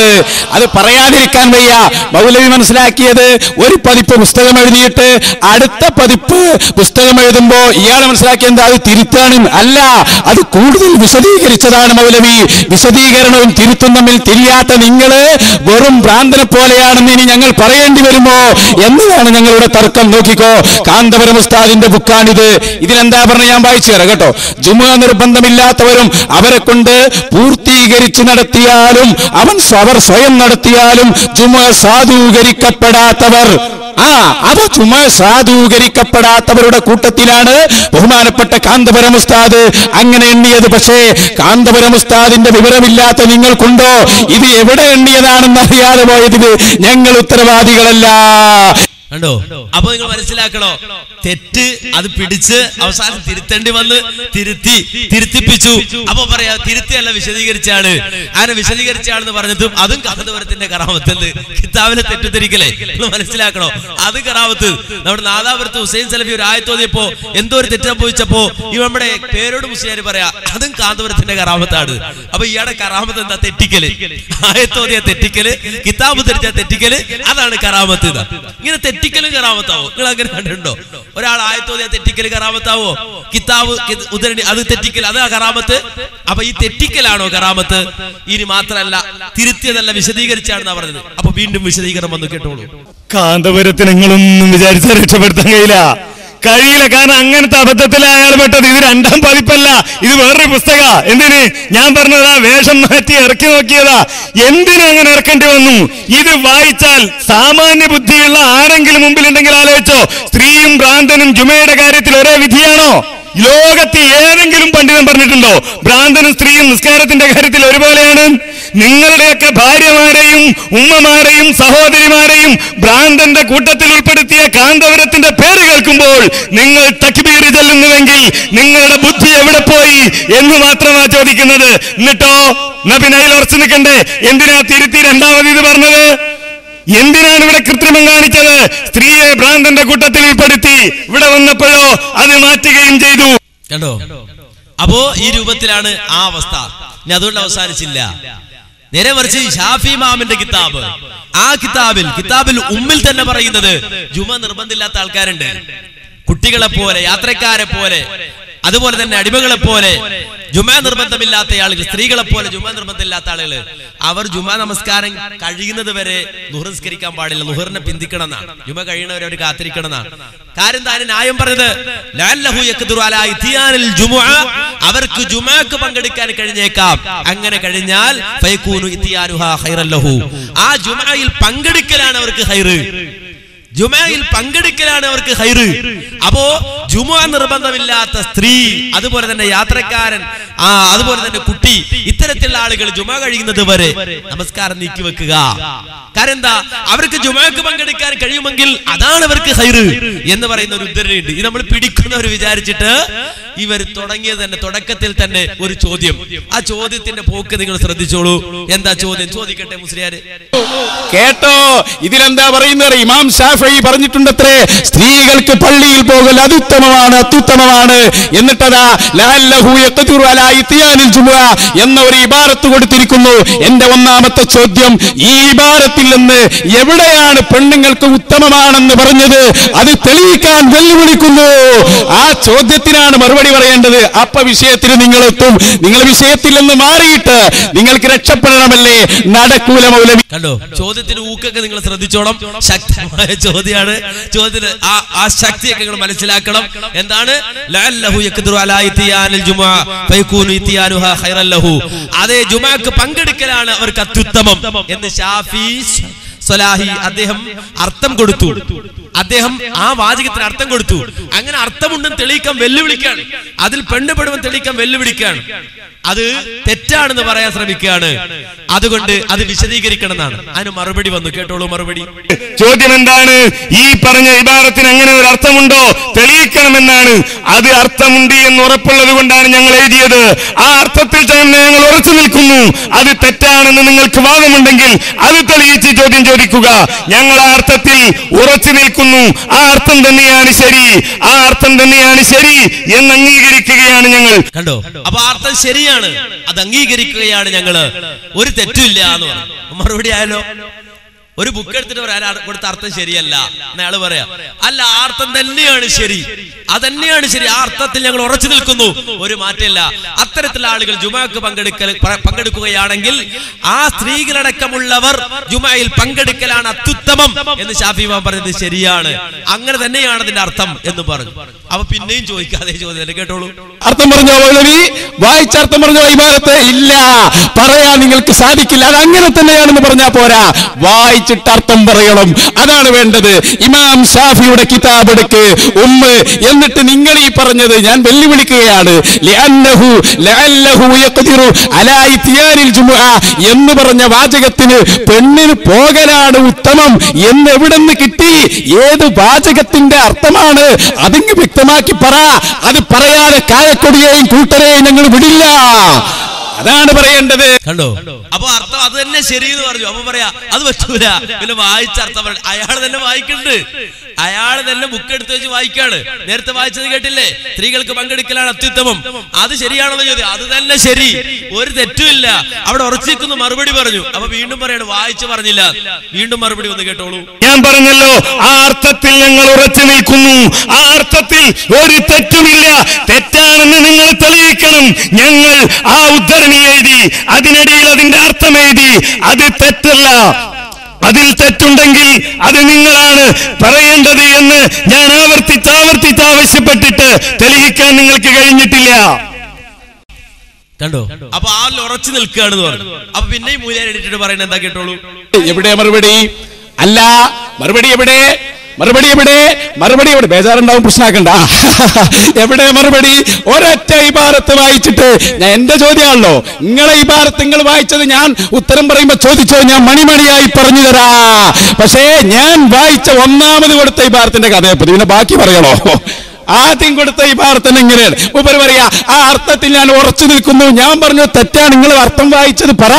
അത് പറയാതിരിക്കാൻ വയ്യ. മൗലവി മനസ്സിലാക്കിയത് ഒരു പതിപ്പ് പുസ്തകം എഴുതിയിട്ട് അടുത്ത പതിപ്പ് പുസ്തകം എഴുതുമ്പോ ഇയാളെ മനസ്സിലാക്കിയത് അത് തിരുത്താണ്. അല്ല, അത് കൂടുതൽ വിശദീകരിച്ചതാണ് മൗലവി. വിശദീകരണവും തിരുത്തും തമ്മിൽ തിരിയാത്ത നിങ്ങള് വെറും ഭ്രാന്തനെ പോലെയാണെന്ന് ഇനി ഞങ്ങൾ പറയേണ്ടി വരുമോ എന്നതാണ് ഞങ്ങളുടെ തർക്കം. നോക്കിക്കോ, കാന്തപുരം ഉസ്താദിന്റെ ബുക്കാണിത്. ഇതിലെന്താ പറഞ്ഞ ഞാൻ വായിച്ചു തരാം കേട്ടോ. ജുമുഅ നിർബന്ധമില്ലാത്തവരും അവരെ കൊണ്ട് പൂർത്തീകരിച്ചു നടത്തിയാലും അവർ സ്വയം നടത്തിയാലും ജുമുഅ സാധൂകരിക്കപ്പെടാത്തവർ, അവ ജുമുഅ സാധൂകരിക്കപ്പെടാത്തവരുടെ കൂട്ടത്തിലാണ് ബഹുമാനപ്പെട്ട കാന്തപുരം ഉസ്താദ് അങ്ങനെ എണ്ണിയത്. പക്ഷേ കാന്തപുരം ഉസ്താദിന്റെ വിവരമില്ലാത്ത നിങ്ങൾക്കുണ്ടോ ഇത് എവിടെ എണ്ണിയതാണെന്ന് അറിയാതെ പോയതിന് ഞങ്ങൾ ഉത്തരവാദികളല്ല. കണ്ടോ? അപ്പൊ നിങ്ങൾ മനസ്സിലാക്കണോ, തെറ്റ് അത് പിടിച്ച് അവസാനം തിരുത്തേണ്ടി വന്ന് തിരുത്തിപ്പിച്ചു. അപ്പൊ പറയാ തിരുത്തിയല്ല വിശദീകരിച്ചാണ്, അങ്ങനെ വിശദീകരിച്ചാണെന്ന് പറഞ്ഞതും അതും കാന്തപുരത്തിന്റെ കറാമത്ത്. കിതാബിലെ തെറ്റിദ്ധരിക്കലേ നിങ്ങൾ മനസ്സിലാക്കണോ, അത് കറാമത്ത്. നമ്മുടെ നാദാപുരത്ത് ഹുസൈൻ സലഫി ഒരു ആയത്തോതിയപ്പോ എന്തോ ഒരു തെറ്റ് സംഭവിച്ചപ്പോ ഈ നമ്മുടെ പേരോട് മുസ്ലിയാർ പറയാ അതും കാന്തപുരത്തിന്റെ കറാമത്താണ്. അപ്പൊ ഇയാളുടെ കറാമത്ത് എന്താ? തെറ്റിക്കല്. ആയത്തോതിയ തെറ്റിക്കല്, കിതാബ് ധരിച്ച തെറ്റിക്കല്, അതാണ് കറാമത്ത്. ഇങ്ങനെ തെറ്റിക്കലും കറാമത്താവോ? നിങ്ങൾ അങ്ങനെ കണ്ടിട്ടുണ്ടോ? ഒരാൾ ആയത്തോതിയ തെറ്റിക്കല് കറാമത്താവോ? കിതാബ് ഉദരണി അത് തെറ്റിക്കൽ, അതാ കറാമത്ത്. അപ്പൊ ഈ തെറ്റിക്കലാണോ കറാമത്ത്? ഇനി മാത്രല്ല തിരുത്തിയതല്ല വിശദീകരിച്ചാണെന്നാ പറഞ്ഞത്. അപ്പൊ വീണ്ടും വിശദീകരണം വന്നു കേട്ടോളൂ. കാന്തപുരത്തിന് നിങ്ങളൊന്നും വിചാരിച്ചാൽ രക്ഷപ്പെടുത്താൻ കഴിയില്ല. കാരണം അങ്ങനത്തെ അബദ്ധത്തിലാണ് അയാൾ പെട്ടത്. ഇത് രണ്ടാം പതിപ്പല്ല, ഇത് വേറൊരു പുസ്തക. എന്തിന് ഞാൻ പറഞ്ഞതാ, വേഷം മാറ്റി ഇറക്കി നോക്കിയതാ. എന്തിനു അങ്ങനെ ഇറക്കേണ്ടി വന്നു? ഇത് വായിച്ചാൽ സാമാന്യ ബുദ്ധിയുള്ള ആരെങ്കിലും മുമ്പിലുണ്ടെങ്കിൽ ആലോചിച്ചോ, സ്ത്രീയും ഭ്രാന്തനും ജുമയുടെ കാര്യത്തിൽ ഒരേ വിധിയാണോ? ലോകത്ത് ഏതെങ്കിലും പണ്ഡിതൻ പറഞ്ഞിട്ടുണ്ടോ ഭ്രാന്തനും സ്ത്രീയും നിസ്കാരത്തിന്റെ കാര്യത്തിൽ ഒരുപോലെയാണ്? നിങ്ങളുടെയൊക്കെ ഭാര്യമാരെയും ഉമ്മമാരെയും സഹോദരിമാരെയും ഭ്രാന്തന്റെ കൂട്ടത്തിൽ ഉൾപ്പെടുത്തിയ കാന്തപുരത്തിന്റെ പേര് കേൾക്കുമ്പോൾ നിങ്ങൾ തക്ബീർ ചൊല്ലുന്നുവെങ്കിൽ നിങ്ങളുടെ ബുദ്ധി എവിടെ പോയി എന്ന് മാത്രമാ ചോദിക്കുന്നത്. എന്നിട്ടോ നബിനയിൽ ഉറച്ചു നിൽക്കണ്ടേ? എന്തിനാ തിരുത്തി രണ്ടാമത് ഇത് പറഞ്ഞത്? എന്തിനാണ് ഇവിടെ കൃത്രിമം കാണിച്ചത്? സ്ത്രീയെ ഭ്രാന്തന്റെ കൂട്ടത്തിൽ ഉൾപ്പെടുത്തി. ഇവിടെ വന്നപ്പോഴോ അത് മാറ്റുകയും ചെയ്തു. കണ്ടോ? അപ്പോ ഈ രൂപത്തിലാണ് ആ അവസ്ഥ. ഇനി അതുകൊണ്ട് അവസാനിച്ചില്ല. നേരെ മറിച്ച് ഷാഫി ഇമാമിന്റെ കിതാബ്, ആ കിതാബിൽ ഉമ്മിൽ തന്നെ പറയുന്നത് ജുമ നിർബന്ധമില്ലാത്ത ആൾക്കാരുണ്ട്. കുട്ടികളെ പോലെ, യാത്രക്കാരെ പോലെ, അതുപോലെ തന്നെ അടിമകളെ പോലെ, ജുമാ നിർബന്ധമില്ലാത്ത ആളുകൾ, സ്ത്രീകളെ പോലെ ജുമാ നിർബന്ധമില്ലാത്ത ആളുകൾ, അവർ ജുമാ നമസ്കാരം കഴിയുന്നത് വരെ ലുഹർ നിസ്കരിക്കാൻ പാടില്ല. ലുഹറിനെ പിന്തിക്കണം എന്നാണ്. ജുമ കഴിയുന്നവരെ അവർ കാത്തിരിക്കണം എന്നാണ്. കാര്യം താൻ ന്യായം പറഞ്ഞത് ലഅല്ലഹു യഖ്ദിറു അലാ ഇത്യാനിൽ ജുമുഅ, അവർക്ക് ജുമാക്ക് പങ്കെടുക്കാൻ കഴിഞ്ഞേക്കാം. അങ്ങനെ കഴിഞ്ഞാൽ ഫയകൂനു ഇത്യാനുഹാ ഖൈറൻ ലഹു, ആ ജുമയിൽ പങ്കെടുക്കലാണ് അവർക്ക് ഖൈറ്. ജുമയിൽ പങ്കെടുക്കലാണ് അവർക്ക് ഹൈറ്. അപ്പോ ജുമുഅ നിർബന്ധമില്ലാത്ത സ്ത്രീ, അതുപോലെ തന്നെ യാത്രക്കാരൻ, അതുപോലെ തന്നെ കുട്ടി, ഇത്തരത്തിലുള്ള ആളുകൾ ജുമുഅ കഴിയുന്നത് വരെ നമസ്കാരം നീക്കിവെക്കുക. കാരണം എന്താ? അവർക്ക് ജുമുഅക്ക് പങ്കെടുക്കാൻ കഴിയുമെങ്കിൽ അതാണ് അവർക്ക് ഹൈറ് എന്ന് പറയുന്ന ഒരു ഉദ്ധരണിയുണ്ട്. ഇത് നമ്മൾ പിടിക്കുന്നവർ വിചാരിച്ചിട്ട് ഇവർ തുടങ്ങിയത് തന്നെ, തുടക്കത്തിൽ തന്നെ ഒരു ചോദ്യം. ആ ചോദ്യത്തിന്റെ പോക്ക് നിങ്ങൾ ശ്രദ്ധിച്ചോളൂ. എന്താ ചോദ്യം? ചോദിക്കട്ടെ മുസ്ലിയാര്. കേട്ടോ, ഇതിലെന്താ പറയുന്നത്? ഇമാം ശാഫഈ പറഞ്ഞിട്ടുണ്ടത്രേ, സ്ത്രീകൾക്ക് പള്ളിയിൽ പോകൽ അത്യുത്തമമാണ്, അത്യുത്തമമാണ്. എന്നിട്ടതാ ലഅല്ലഹു യഖ്ദിറു അലാ ഇത്യാനിൽ ജുമുഅ എന്ന ഒരു ഇബാറത്ത് കൊടുത്തിരിക്കുന്നു. എന്റെ ഒന്നാമത്തെ ചോദ്യം, ഈ ഇബാറത്തിൽ നിന്ന് എവിടെയാണ് പെണ്ണുങ്ങൾക്ക് ഉത്തമമാണെന്ന് പറഞ്ഞത്? അത് തെളിയിക്കാൻ വെല്ലുവിളിക്കുന്നു. ആ ചോദ്യത്തിനാണ് മറുപടി പറയേണ്ടത്. അപ്പ വിഷയത്തിന് നിങ്ങളെത്തും. നിങ്ങൾ വിഷയത്തിൽ നിന്ന് മാറിയിട്ട് നിങ്ങൾക്ക് രക്ഷപ്പെടണമല്ലേ? നടക്കൂല മൗലവി. കണ്ടോ, ചോദ്യത്തിന് ഊക്കൊക്കെ നിങ്ങൾ ശ്രദ്ധിച്ചോണം. ശക്തമായ ചോദ്യമാണ്. ചോദ്യത്തിന് ആ ശക്തിയൊക്കെ നിങ്ങൾ മനസ്സിലാക്കണം. എന്താണ്? ലഅല്ലഹു യഖ്ദിറു അലാ ഇത്യാനിൽ ജുമുഅ ഫയകൂനു ഇത്യാനുഹാ ഖൈറൻ ലഹു, അതേ ജുമുഅക്ക് പങ്കെടുക്കലാണ് അവർക്ക് അത്യുത്തമം എന്ന് ഷാഫി സ്വലാഹി അദ്ദേഹം അർത്ഥം കൊടുത്തു. അദ്ദേഹം ആ വാചകത്തിന് അർത്ഥം കൊടുത്തു. അങ്ങനെ അർത്ഥമുണ്ടെന്ന് തെളിയിക്കാൻ വെല്ലുവിളിക്കാണ്. അതിൽ പെണ്ണുപെടുമെന്ന് തെളിയിക്കാൻ വെല്ലുവിളിക്കാണ്. അത് തെറ്റാണെന്ന് പറയാൻ ശ്രമിക്കുകയാണ്. അതുകൊണ്ട് അത് വിശദീകരിക്കണം എന്നാണ്. അതിന് മറുപടി വന്നു. കേട്ടോളൂ മറുപടി. ചോദ്യം എന്താണ്? ഈ പറഞ്ഞ ഇബാറത്തിന് അങ്ങനെ ഒരു അർത്ഥമുണ്ടോ? തെളിയിക്കണമെന്നാണ്. അത് അർത്ഥമുണ്ട് എന്ന് ഉറപ്പുള്ളത് കൊണ്ടാണ് ഞങ്ങൾ എഴുതിയത്. ആ അർത്ഥത്തിൽ തന്നെ ഞങ്ങൾ ഉറച്ചു നിൽക്കുന്നു. അത് തെറ്റാണെന്ന് നിങ്ങൾക്ക് വാദമുണ്ടെങ്കിൽ അത് തെളിയിച്ച് ചോദ്യം ചോദിക്കുക. ഞങ്ങൾ ആ അർത്ഥത്തിൽ ഉറച്ചു നിൽക്കുന്നു. ആ അർത്ഥം തന്നെയാണ് ശരി, ആ അർത്ഥം തന്നെയാണ് ശരി എന്ന് അംഗീകരിക്കുകയാണ് ഞങ്ങൾ. കണ്ടോ? അപ്പൊ ആ അർത്ഥം ശരിയാണ്, അത് അംഗീകരിക്കുകയാണ് ഞങ്ങള്. ഒരു തെറ്റില്ല എന്ന് പറഞ്ഞു. മറുപടി ആയാലോ? ഒരു ബുക്ക് എടുത്തിട്ട് പറയാൻ കൊടുത്ത അർത്ഥം ശരിയല്ല എന്നയാള് പറയാ, അല്ല ആ അർത്ഥം തന്നെയാണ് ശരി, അതന്നെയാണ് ശരി, ആ അർത്ഥത്തിൽ ഞങ്ങൾ ഉറച്ചു നിൽക്കുന്നു, ഒരു മാറ്റമില്ല. അത്തരത്തിലുള്ള ആളുകൾ ജുമാക്ക് പങ്കെടുക്കുകയാണെങ്കിൽ ആ സ്ത്രീകളടക്കമുള്ളവർ ജുമയിൽ പങ്കെടുക്കലാണ് അത്യുത്തമം എന്ന് ഷാഫി ഇമാം പറഞ്ഞത് ശരിയാണ്, അങ്ങനെ തന്നെയാണ് അതിന്റെ അർത്ഥം എന്ന് പറഞ്ഞു. അപ്പൊ പിന്നെയും ചോദിക്കാതെ ചോദ്യം കേട്ടോളൂ. അർത്ഥം പറഞ്ഞോ മൗലവി? വായിച്ചർത്ഥം പറഞ്ഞോ? ഇബാദത്ത് ഇല്ല, പറയാൻ നിങ്ങൾക്ക് സാധിക്കില്ല, അത് അങ്ങനെ തന്നെയാണെന്ന് പറഞ്ഞാൽ പോരാ, വായിച്ചിട്ട് അർത്ഥം പറയണം, അതാണ് വേണ്ടത്. ഇമാം ഷാഫിയുടെ കിതാബ് എടുക്ക് എന്നിട്ട് നിങ്ങൾ ഈ പറഞ്ഞത് ഞാൻ വെല്ലുവിളിക്കുകയാണ്. എന്ന് പറഞ്ഞ വാചകത്തിന് പെണ്ണിന് പോകലാണ് ഉത്തമം എന്ന് എവിടെന്ന് കിട്ടി? ഏത് വാചകത്തിന്റെ അർത്ഥമാണ്? അതിങ്ങ് വ്യക്തമാക്കി പറ. അത് പറയാതെ കായക്കൊടിയെയും കൂട്ടരെയും ഞങ്ങൾ വിടില്ല, അതാണ് പറയേണ്ടത്. കണ്ടോ? അപ്പൊ അർത്ഥം അത് തന്നെ ശരി എന്ന് പറഞ്ഞു. അപ്പൊ പറയാ അത് പറ്റൂല, പിന്നെ വായിച്ചർത്ഥം അയാൾ തന്നെ വായിക്കുന്നുണ്ട്, അയാൾ തന്നെ ബുക്ക് എടുത്ത് വെച്ച് വായിക്കാണ്. നേരത്തെ വായിച്ചത് കേട്ടില്ലേ? സ്ത്രീകൾക്ക് പങ്കെടുക്കലാണ് അത്യുത്തമം, അത് ശരിയാണെന്ന് ചോദ്യം, അത് തന്നെ ശരി, ഒരു തെറ്റുമില്ല, അവിടെ ഉറച്ചിരിക്കുന്നു മറുപടി പറഞ്ഞു. അപ്പൊ വീണ്ടും പറയാണ് വായിച്ചു പറഞ്ഞില്ല, വീണ്ടും മറുപടി വന്ന് കേട്ടോളൂ. ഞാൻ പറഞ്ഞല്ലോ ആ അർത്ഥത്തിൽ ഞങ്ങൾ ഉറച്ചു നിൽക്കുന്നു, ആ അർത്ഥത്തിൽ ഒരു തെറ്റുമില്ല, തെറ്റാണെന്ന് നിങ്ങൾ തെളിയിക്കണം. ഞങ്ങൾ ആ ഉദ്ധരണി എഴുതി, അതിനിടയിൽ അതിന്റെ അർത്ഥം എഴുതി, അത് തെറ്റല്ല, അതിൽ തെറ്റുണ്ടെങ്കിൽ അത് നിങ്ങളാണ് പറയേണ്ടത് എന്ന് ഞാൻ ആവർത്തിച്ച് ആവശ്യപ്പെട്ടിട്ട് തെളിയിക്കാൻ നിങ്ങൾക്ക് കഴിഞ്ഞിട്ടില്ല. കണ്ടോ? അപ്പൊ ആ ഉറച്ചു നിൽക്കുകയാണെന്ന് പറഞ്ഞു. അപ്പൊ പിന്നെയും മൂല്യം എഡിറ്റിട്ട് പറയുന്നത് എന്താ കേട്ടോളൂ. എവിടെ മറുപടി? അല്ല, മറുപടി എവിടെ? മറുപടി എവിടെ? മറുപടി എവിടെ? ബേജാറുണ്ടാവും, പ്രശ്നമാക്കണ്ട. എവിടെ മറുപടി? ഒരൊറ്റ ഇബാറത്ത് വായിച്ചിട്ട് ഞാൻ, എന്റെ ചോദ്യമാണല്ലോ, നിങ്ങളെ ഇബാറത്ത് നിങ്ങൾ വായിച്ചത് ഞാൻ ഉത്തരം പറയുമ്പോ ചോദിച്ചോ, ഞാൻ മണിമണിയായി പറഞ്ഞു തരാ. പക്ഷേ ഞാൻ വായിച്ച ഒന്നാമത് കൊടുത്ത ഇബാറത്തിന്റെ കഥയപ്പതി, പിന്നെ ബാക്കി പറയണോ? ആദ്യം കൊടുത്ത ഇബാറത്തിന് എങ്ങനെയാണ് മൂപ്പര് പറയാ? ആ അർത്ഥത്തിൽ ഞാൻ ഉറച്ചു നിൽക്കുന്നു. ഞാൻ പറഞ്ഞു തെറ്റാണ്, നിങ്ങൾ അർത്ഥം വായിച്ചത് പറ,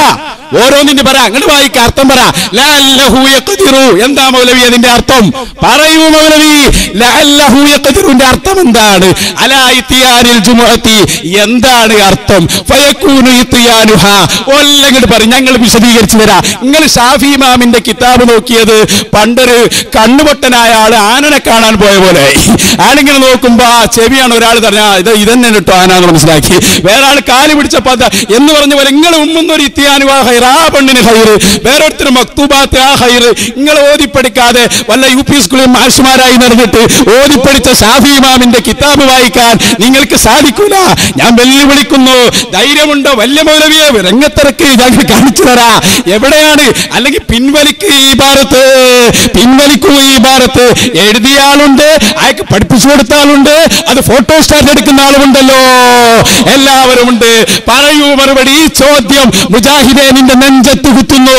ഓരോന്നിന്റെ പറ, അങ്ങോട്ട് വായിക്ക, അർത്ഥം പറ. ലഅല്ലഹു യഖ്ദിറു, എന്താ മൗലവി അതിന്റെ അർത്ഥം? പറയൂ മൗലവി, ലഅല്ലഹു യഖ്ദിറുന്റെ അർത്ഥം എന്താണ്? അലാ ഇത്തിയാനിൽ ജുമുഅത്തി, എന്താണ് അർത്ഥം? ഫയകൂനു ഇത്തിയാനുഹാ, ഒല്ലങ്ങോട്ട് പറ, ഞങ്ങൾ വിശദീകരിച്ചു തരാം. നിങ്ങൾ ഷാഫി ഇമാമിന്റെ കിതാബ് നോക്കിയത് പണ്ടൊരു കണ്ണുപൊട്ടനായ ആള് ആനനെ കാണാൻ പോയ പോലെ, ആണിങ്ങനെ നോക്കുമ്പോ ആ ചെവിയാണ് ഒരാൾ പറഞ്ഞ ഇതന്നെ കേട്ടോ ആനാന്ന് മനസ്സിലാക്കി, വേറെ ആൾ കാല് പിടിച്ചപ്പോ എന്ന് പറഞ്ഞ പോലെ നിങ്ങൾ ഉമ്മുന്നൊരു ഇത്തിയാനുവാ ഹൈർ, ആ പെണ്ണിന് ഹൈർ, വേറൊരുത്തരും മക്തൂബാത്ത് ആ ഹൈർ. നിങ്ങൾ ഓതിപ്പടിക്കാതെ വല്ല UP സ്കൂളിൽ മാഷുമാരായി നടന്നിട്ട് ഓതിപ്പടിച്ച ഷാഫി ഇമാമിന്റെ കിതാബ് വായിക്കാൻ നിങ്ങൾക്ക് സാധിക്കൂല. ഞാൻ വെല്ലുവിളിക്കുന്നു, ധൈര്യമുണ്ടോ? വല്യ മൗലവിയെ രംഗത്തിറക്ക്, ഞങ്ങൾ കാണിച്ചു തരാ എവിടെയാണ്. അല്ലെങ്കിൽ പിൻവലിക്ക് ഈ ഭാരത്ത്, പിൻവലിക്കൂ ഈ ഭാരത്ത്. എഴുതിയ ആളുണ്ട്, അയാൾക്ക് പഠിപ്പിച്ചു കൊടുത്ത ആളുണ്ട്, അത് ഫോട്ടോ സ്റ്റാറ്റ് എടുക്കുന്ന ആളുമുണ്ടല്ലോ, എല്ലാവരും ഉണ്ട്. പറയൂ മറുപടി. ഈ ചോദ്യം മുജാഹിദേ നിന്റെ നെഞ്ചത്ത് കുത്തുന്നു.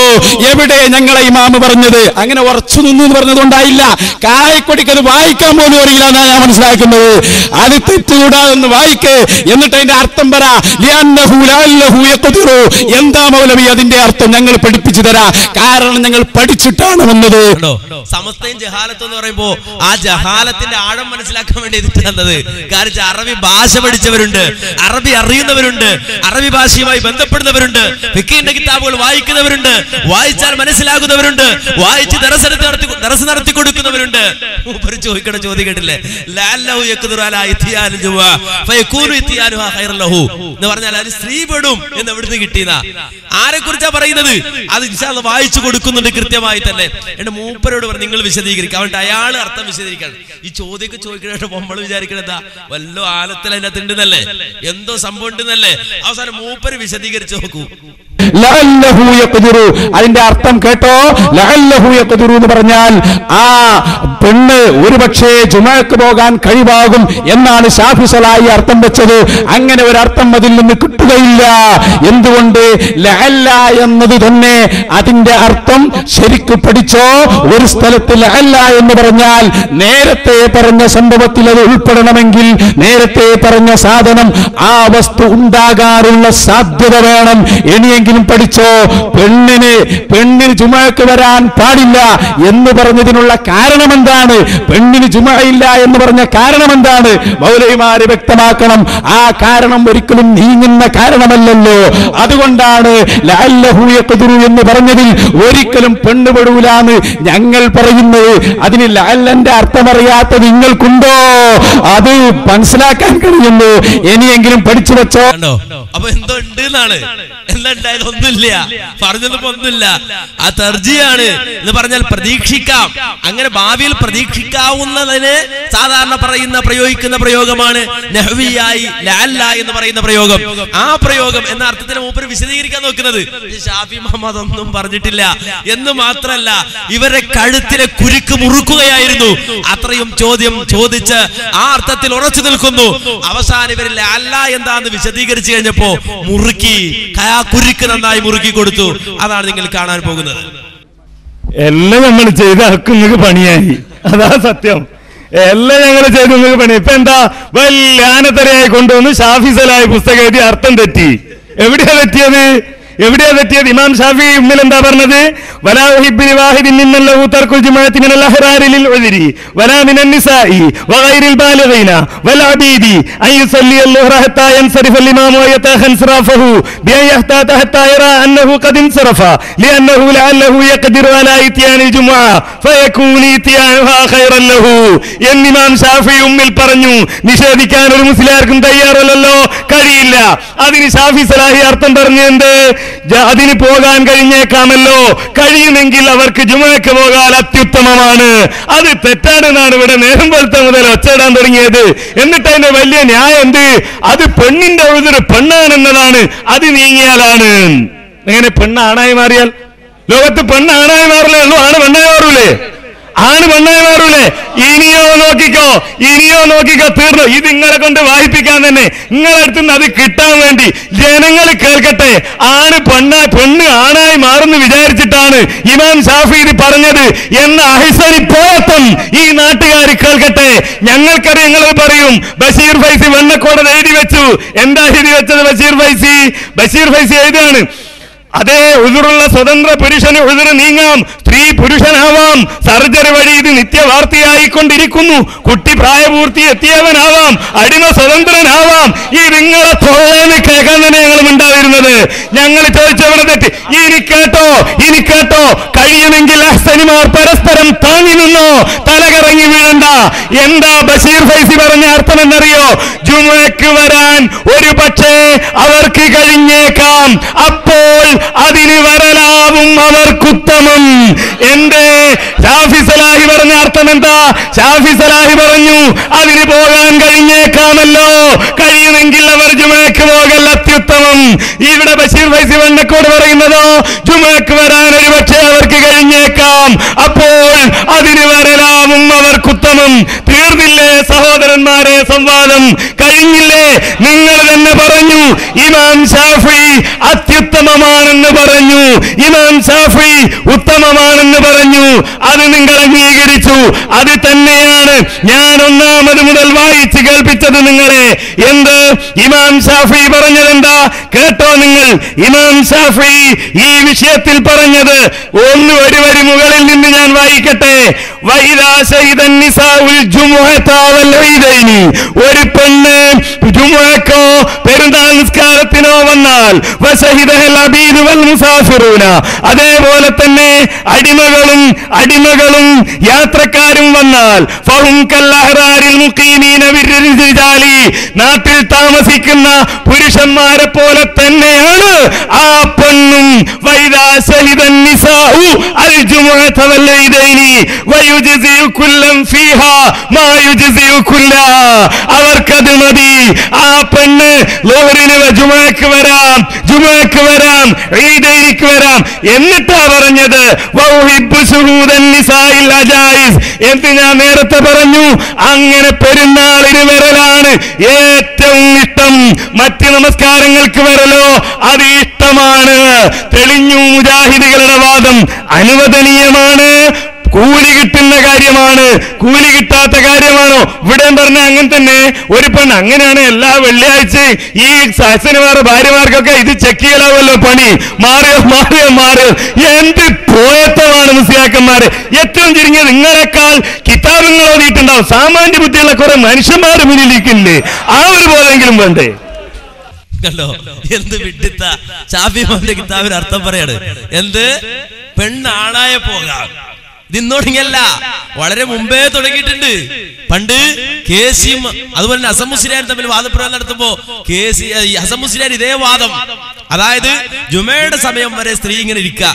എവിടെ ഞങ്ങളെ ഇമാമ് പറഞ്ഞത്? അങ്ങനെ ഉറച്ചു നിന്നു എന്ന് പറഞ്ഞതുകൊണ്ടായില്ല, കായക്കൊടിക്ക് അത് വായിക്കാൻ പോലും അറിയില്ല എന്നാണ് ഞാൻ മനസ്സിലാക്കുന്നത്. അത് തെറ്റുകൂടാതെന്ന് വായിക്ക്, എന്നിട്ട് അതിന്റെ അർത്ഥം പറ. എന്താ മൗലവി അതിന്റെ അർത്ഥം? ഞങ്ങൾ പഠിപ്പിച്ചു തരാ, കാരണം ഞങ്ങൾ പഠിച്ചിട്ടാണ് വന്നത്. സമസ്തയും ജഹാലത്തും എന്ന് പറയുമ്പോ ആ ജഹാലത്തിന്റെ ആഴം മനസ്സിലാക്കാൻ വേണ്ടി എതിർത്ത് തന്നത്. കാരണം അറബി ഭാഷ പഠിച്ചവരുണ്ട്, അറബി അറിയുന്നവരുണ്ട്, അറബി ഭാഷയുമായി ബന്ധപ്പെടുന്നവരുണ്ട്, ഫിഖിന്റെ കിതാബുകൾ വായിക്കുന്നവരുണ്ട്, വായിച്ചാൽ മനസ്സിലാകുന്നവരുണ്ട്, വായിച്ച് ദർസ് നടത്തി കൊടുക്കുന്നവരുണ്ട്. മൂപ്പര് ചോദിക്കണ ചോദ്യം കേട്ടില്ലേ? ലഅല്ലഹു യഖ്ദിറു അലാ ഇത്തിയാനിൽ ജുമുഅ ഫയകൂനു ഇത്തിയാനുഹാ ഖൈറൻ ലഹു എന്ന് പറഞ്ഞാൽ അത് സ്ത്രീ പെടും എന്ന് എവിടുന്ന് കിട്ടിയതാ? ആരെ കുറിച്ചാ പറയുന്നത്? അത് ഇൻഷാ അല്ലാഹ് വായിച്ചു കൊടുക്കുന്നുണ്ട് കൃത്യമായി തന്നെ. എന്റെ മൂപ്പരോട് പറഞ്ഞു നിങ്ങൾ വിശദീകരിക്കുക, അവന്റെ അയാൾ അർത്ഥം വിശദീകരിക്കണം. ഈ ചോദ്യമൊക്കെ ചോദിക്കണ നമ്മൾ വിചാരിക്കണതാ വല്ലോ ആലത്തിൽ അതിനകത്ത് ഉണ്ടെന്നല്ലേ, എന്തോ സംഭവം ഉണ്ടെന്നല്ലേ. അവസാനം മൂപ്പര് വിശദീകരിച്ചു നോക്കൂ. ലഅല്ലഹു യഖ്ദിറു, അതിന്റെ അർത്ഥം കേട്ടോ? ലഅല്ലഹു യഖ്ദിറു എന്ന് പറഞ്ഞാൽ ആ പെണ്ണ് ഒരുപക്ഷേ ജുമഅക്ക് പോകാൻ കഴിവാകും എന്നാണ് ഷാഫി സലാഹി അർത്ഥം വെച്ചത്. അങ്ങനെ ഒരു അർത്ഥം അതിൽ നിന്ന് കിട്ടുകയില്ല. എന്തുകൊണ്ട്? ലഅല്ല എന്നത് തന്നെ അതിന്റെ അർത്ഥം ശരിക്ക് പഠിച്ചോ. ഒരു സ്ഥലത്ത് ലഅല്ല എന്ന് പറഞ്ഞാൽ നേരത്തെ പറഞ്ഞ സംഭവത്തിൽ അത് ഉൾപ്പെടണമെങ്കിൽ നേരത്തെ പറഞ്ഞ സാധനം ആ വസ്തു ഉണ്ടാകാറുള്ള സാധ്യത വേണം. ഇനിയെങ്കിലും പഠിച്ച പഠിച്ചോ, പെണ്ണിന് ജുമഅക്ക് വരാൻ പാടില്ല എന്ന് പറഞ്ഞതിനുള്ള കാരണം എന്താണ്? പെണ്ണിന് ജുമഅയില്ല എന്ന് പറഞ്ഞ കാരണം എന്താണ്? മൗലവിമാര് വ്യക്തമാക്കണം. ആ കാരണം ഒരിക്കലും നീങ്ങുന്ന കാരണമല്ലല്ലോ. അതുകൊണ്ടാണ് ലഅല്ലഹു യഖ്ദിറു എന്ന് പറഞ്ഞതിൽ ഒരിക്കലും പെണ്ണുപെടൂലാന്ന് ഞങ്ങൾ പറയുന്നത്. അതിന് ലഅല്ലന്റെ അർത്ഥമറിയാത്ത നിങ്ങൾക്കുണ്ടോ? അത് മനസ്സിലാക്കാൻ കഴിയുന്നു. ഇനിയെങ്കിലും പഠിച്ചു വെച്ചോ. അപ്പൊ എന്തോ ഉണ്ട് എന്നാണ്. എന്താ ഉണ്ടായത്? ഒന്നുമില്ല, പറഞ്ഞതിപ്പോ ഒന്നുമില്ല. ആ തർജിയാണ് എന്ന് പറഞ്ഞാൽ പ്രതീക്ഷിക്കാം. അങ്ങനെ ഭാവിയിൽ പ്രതീക്ഷിക്കാവുന്നതിന് സാധാരണ പ്രയോഗിക്കുന്ന പ്രയോഗമാണ് നഹ്വിയായി ലഅല്ല എന്ന് പറയുന്ന പ്രയോഗം. ആ പ്രയോഗം എന്ന അർത്ഥത്തിന് മൂപ്പര് വിശദീകരിക്കാൻ നോക്കുന്നത് ഷാഫി മുഹമ്മദ് ഒന്നും പറഞ്ഞിട്ടില്ല എന്ന് മാത്രല്ല, ഇവരുടെ കഴുത്തിലെ കുരുക്ക് മുറുക്കുകയായിരുന്നു. അത്രയും ചോദ്യം ചോദിച്ച് ആ അർത്ഥത്തിൽ ഉറച്ചു നിൽക്കുന്നു. അവസാനം ഇവരിൽ ലഅല്ല എന്താന്ന് വിശദീകരിച്ചു കഴിഞ്ഞപ്പോ മുറുക്കി, കുരുക്ക് നന്നായി മുറുക്കി കൊടുത്തു. അതാണ് നിങ്ങൾ കാണാൻ പോകുന്നത്. എല്ലാം നമ്മൾ ചെയ്ത് നിങ്ങൾക്ക് പണിയായി, അതാ സത്യം. എല്ലാം ഞങ്ങൾ ചെയ്ത് നിങ്ങൾക്ക് പണി. ഇപ്പൊ എന്താ വലിയ ആനത്തരയായി കൊണ്ടുവന്ന് ഷാഫി സലാഹി പുസ്തകം എഴുതി അർത്ഥം തെറ്റി. എവിടെയാ തെറ്റിയത്? ഇമാം ഷാഫി ഉമ്മിൽ എന്താ പറഞ്ഞത്? വലാ ഉഹിബ്ബു ലിവാഹിദിൻ മിമ്മൻ ലഹു തർക്കുൽ ജുമുഅത്തി മിനൽ അഹ്റാരി ലിൽ ഉദ്രി വലാ മിനൻ നിസാഇ വഗൈറിൽ ബാലിഗീന വൽ അബീദി അൻ യുസല്ലി അൽ-ളുഹ്റ ഹത്താ യൻസരിഫ al-ഇമാം വയതഖൻ സറഫഹു ബിഅൻ യഹ്താത ഹത്താ യറാ അന്നഹു ഖദ് ഇൻസറഫ ലിഅന്നഹു ലഅല്ലഹു യഖ്ദിറു അലാ ഇത്യാനി al-ജുമുഅ ഫയകൂനു ഇത്യാനുഹാ ഖൈറൻ ലഹു. ഇമാം ഷാഫി ഉമ്മിൽ പറഞ്ഞു. നിഷേധിക്കാൻ ഒരു മുസ്ലിയാർക്കും തയ്യാറല്ലല്ലോ, കഴിയില്ല. അതിന് ഷാഫി സലാഹി അർത്ഥം പറഞ്ഞു എന്ത്? അതിന് പോകാൻ കഴിഞ്ഞേക്കാമല്ലോ, കഴിയുമെങ്കിൽ അവർക്ക് ജുമുഅക്ക് പോകാൻ അത്യുത്തമമാണ്. അത് തെറ്റാണെന്നാണ് ഇവിടെ നേരം പോലത്തെ മുതൽ ഒച്ചയിടാൻ തുടങ്ങിയത്. എന്നിട്ട് അതിന്റെ വലിയ ന്യായം എന്ത്? അത് പെണ്ണിന്റെ ഉഴുതൊരു പെണ്ണാണെന്നതാണ്. അത് നീങ്ങിയാലാണ്. എങ്ങനെ പെണ്ണാണായി മാറിയാൽ? ലോകത്ത് പെണ്ണാണായി മാറില്ലേ ഉള്ളൂ, ആണ് പെണ്ണായി മാറൂലേ? ആണ് പെണ്ണായി മാറൂലേ? ഇനിയോ നോക്കിക്കോ തീർന്നു. ഇത് നിങ്ങളെ കൊണ്ട് വായിപ്പിക്കാൻ തന്നെ, നിങ്ങളെ അടുത്ത് നിന്ന് അത് കിട്ടാൻ വേണ്ടി ജനങ്ങൾ കേൾക്കട്ടെ. പെണ്ണ് ആണായി മാറുന്നു വിചാരിച്ചിട്ടാണ് ഇമാം ഷാഫി ഇത് പറഞ്ഞത് എന്ന അഹിസരിപ്പോയത്വം ഈ നാട്ടുകാർ കേൾക്കട്ടെ. ഞങ്ങൾക്കറിയാം, നിങ്ങൾ പറയും ബഷീർ ഫൈസി വെണ്ണക്കോടൻ എഴുതി വെച്ചു. എന്താ എഴുതി വെച്ചത്? ബഷീർ ഫൈസി എഴുതാണ്, അതേ ഉഴുതുള്ള സ്വതന്ത്ര പുരുഷന് ഉഴുതു നീങ്ങാം, സ്ത്രീ പുരുഷനാവാം, സർജറി വഴി ഇത് നിത്യവാർത്തയായിക്കൊണ്ടിരിക്കുന്നു. കുട്ടി പ്രായപൂർത്തി എത്തിയവനാവാം, അടിമ സ്വതന്ത്രനാവാം. ഈ നിങ്ങളെ തൊള്ളേന്ന് കേൾക്കാൻ തന്നെ ഞങ്ങൾ ഉണ്ടായിരുന്നത്. ഞങ്ങൾ ചോദിച്ചവരെ തെറ്റ്. ഇനി കേട്ടോ, കഴിയുമെങ്കിൽ അഹ്സനിമാർ പരസ്പരം താങ്ങി നിന്നോ, തലകറങ്ങി വീഴണ്ട. എന്താ ബഷീർ ഫൈസി പറഞ്ഞ അർത്ഥം എന്നറിയോ? ജുമുഅക്ക് വരാൻ ഒരു പക്ഷേ അവർക്ക് കഴിഞ്ഞേക്കാം, അപ്പോൾ അതിന് വരലാവും അവർക്കുത്തമം. എന്റെ ഷാഫി സലാഹി പറഞ്ഞ അർത്ഥം എന്താ? ഷാഫി സലാഹി പറഞ്ഞു അതിന് പോകാൻ കഴിഞ്ഞേക്കാമല്ലോ, കഴിയുമെങ്കിൽ അവർ ജുമുഅക്ക് പോകൽ അത്യുത്തമം. ഇവിടെ ബഷീർ ഫൈസി വെണ്ണക്കോട് പറയുന്നതോ ജുമുഅക്ക് വരാൻ ഒരു പക്ഷേ അവർക്ക് കഴിഞ്ഞേക്കാം, അപ്പോൾ അതിന് വരലാവും അവർക്കുത്തമം. തീർന്നില്ലേ സഹോദരന്മാരെ സംവാദം? കഴിഞ്ഞില്ലേ? നിങ്ങൾ തന്നെ പറഞ്ഞു ഇമാം ഷാഫി അത്യുത്തമമാണെന്ന് പറഞ്ഞു, ഇമാം ഷാഫി ഉത്തമമാണെന്ന് പറഞ്ഞു. അത് നിങ്ങൾ അംഗീകരിച്ചു. അത് തന്നെയാണ് ഞാൻ ഒന്നാമത് മുതൽ വായിച്ച് കേൾപ്പിച്ചത് നിങ്ങളെ. എന്ത് ഇമാം ഷാഫി പറഞ്ഞതെന്താ കേട്ടോ നിങ്ങൾ? ഇമാം ഷാഫി ഈ വിഷയത്തിൽ പറഞ്ഞത് ഒരു വരി മുകളിൽ നിന്ന് ഞാൻ വായിക്കട്ടെ. ഒരു പെണ്ണ് ജുമുഅക്കോ പെരുന്നാൾ നിസ്കാരത്തിനോ വന്നാൽ അതേപോലെ തന്നെ അടിമകളും യാത്രക്കാരും വന്നാൽ നാട്ടിൽ താമസിക്കുന്ന പുരുഷന്മാരെ പോലെ തന്നെയാണ് ആ പെണ്ണും. അവർക്കത് മതി. ആ പെണ്ണ് ജുമുഅക്ക് വരാം, ഈദൈനിക്ക് വരാം. എന്നിട്ടാ പറഞ്ഞത് എന്ന് ഞാൻ നേരത്തെ പറഞ്ഞു. അങ്ങനെ പെരുന്നാളിന് വരലാണ് ഏറ്റവും ഇഷ്ടം. മറ്റ് നമസ്കാരങ്ങൾക്ക് വരലോ അത് ഇഷ്ടമാണ്. തെളിഞ്ഞു മുജാഹിദുകളുടെ വാദം അനുവദനീയമാണ്. കൂലി കിട്ടുന്ന കാര്യമാണ്, കൂലി കിട്ടാത്ത കാര്യമാണോ? ഇവിടെ പറഞ്ഞ അങ്ങനെ തന്നെ ഒരു പെണ്ണ്. അങ്ങനെയാണ് എല്ലാ വെള്ളിയാഴ്ചയും ഈ സഹസനമാരുടെ ഭാര്യമാർക്കൊക്കെ ഇത് ചെക്ക് ചെയ്യലാവല്ലോ പണി. മാറിയോ മാറിയോ മാറിയോ, എന്ത് പോയത്തമാണ് മുസ്ലിയാക്കന്മാര്. ഏറ്റവും ചുരുങ്ങിയത് നിങ്ങളെക്കാൾ കിതാബുകൾ ഓതിയിട്ടുണ്ടാവും. സാമാന്യ ബുദ്ധിയുള്ള കുറെ മനുഷ്യന്മാർ മുന്നിലിരിക്കില്ലേ, ആ ഒരു ബോധമെങ്കിലും വേണ്ടേ? കണ്ടോ എന്ത് വിഡിത്ത. ഷാഫി ഇമാമിന്റെ കിതാബിന് അർത്ഥം പറയാണ്, എന്ത് പെണ്ണാണായ പോകാം. ഇതിന്നോടിങ്ങല്ല, വളരെ മുമ്പേ തുടങ്ങിയിട്ടുണ്ട്. പണ്ട് കേസിയും അതുപോലെ തന്നെ ഹസൻ മുസ്ലിയാരും തമ്മിൽ വാദപ്രയോഗം നടത്തുമ്പോ ഹസൻ മുസ്ലിയാർ ഇതേ വാദം, അതായത് ജുമയുടെ സമയം വരെ സ്ത്രീ ഇങ്ങനെ ഇരിക്കുക,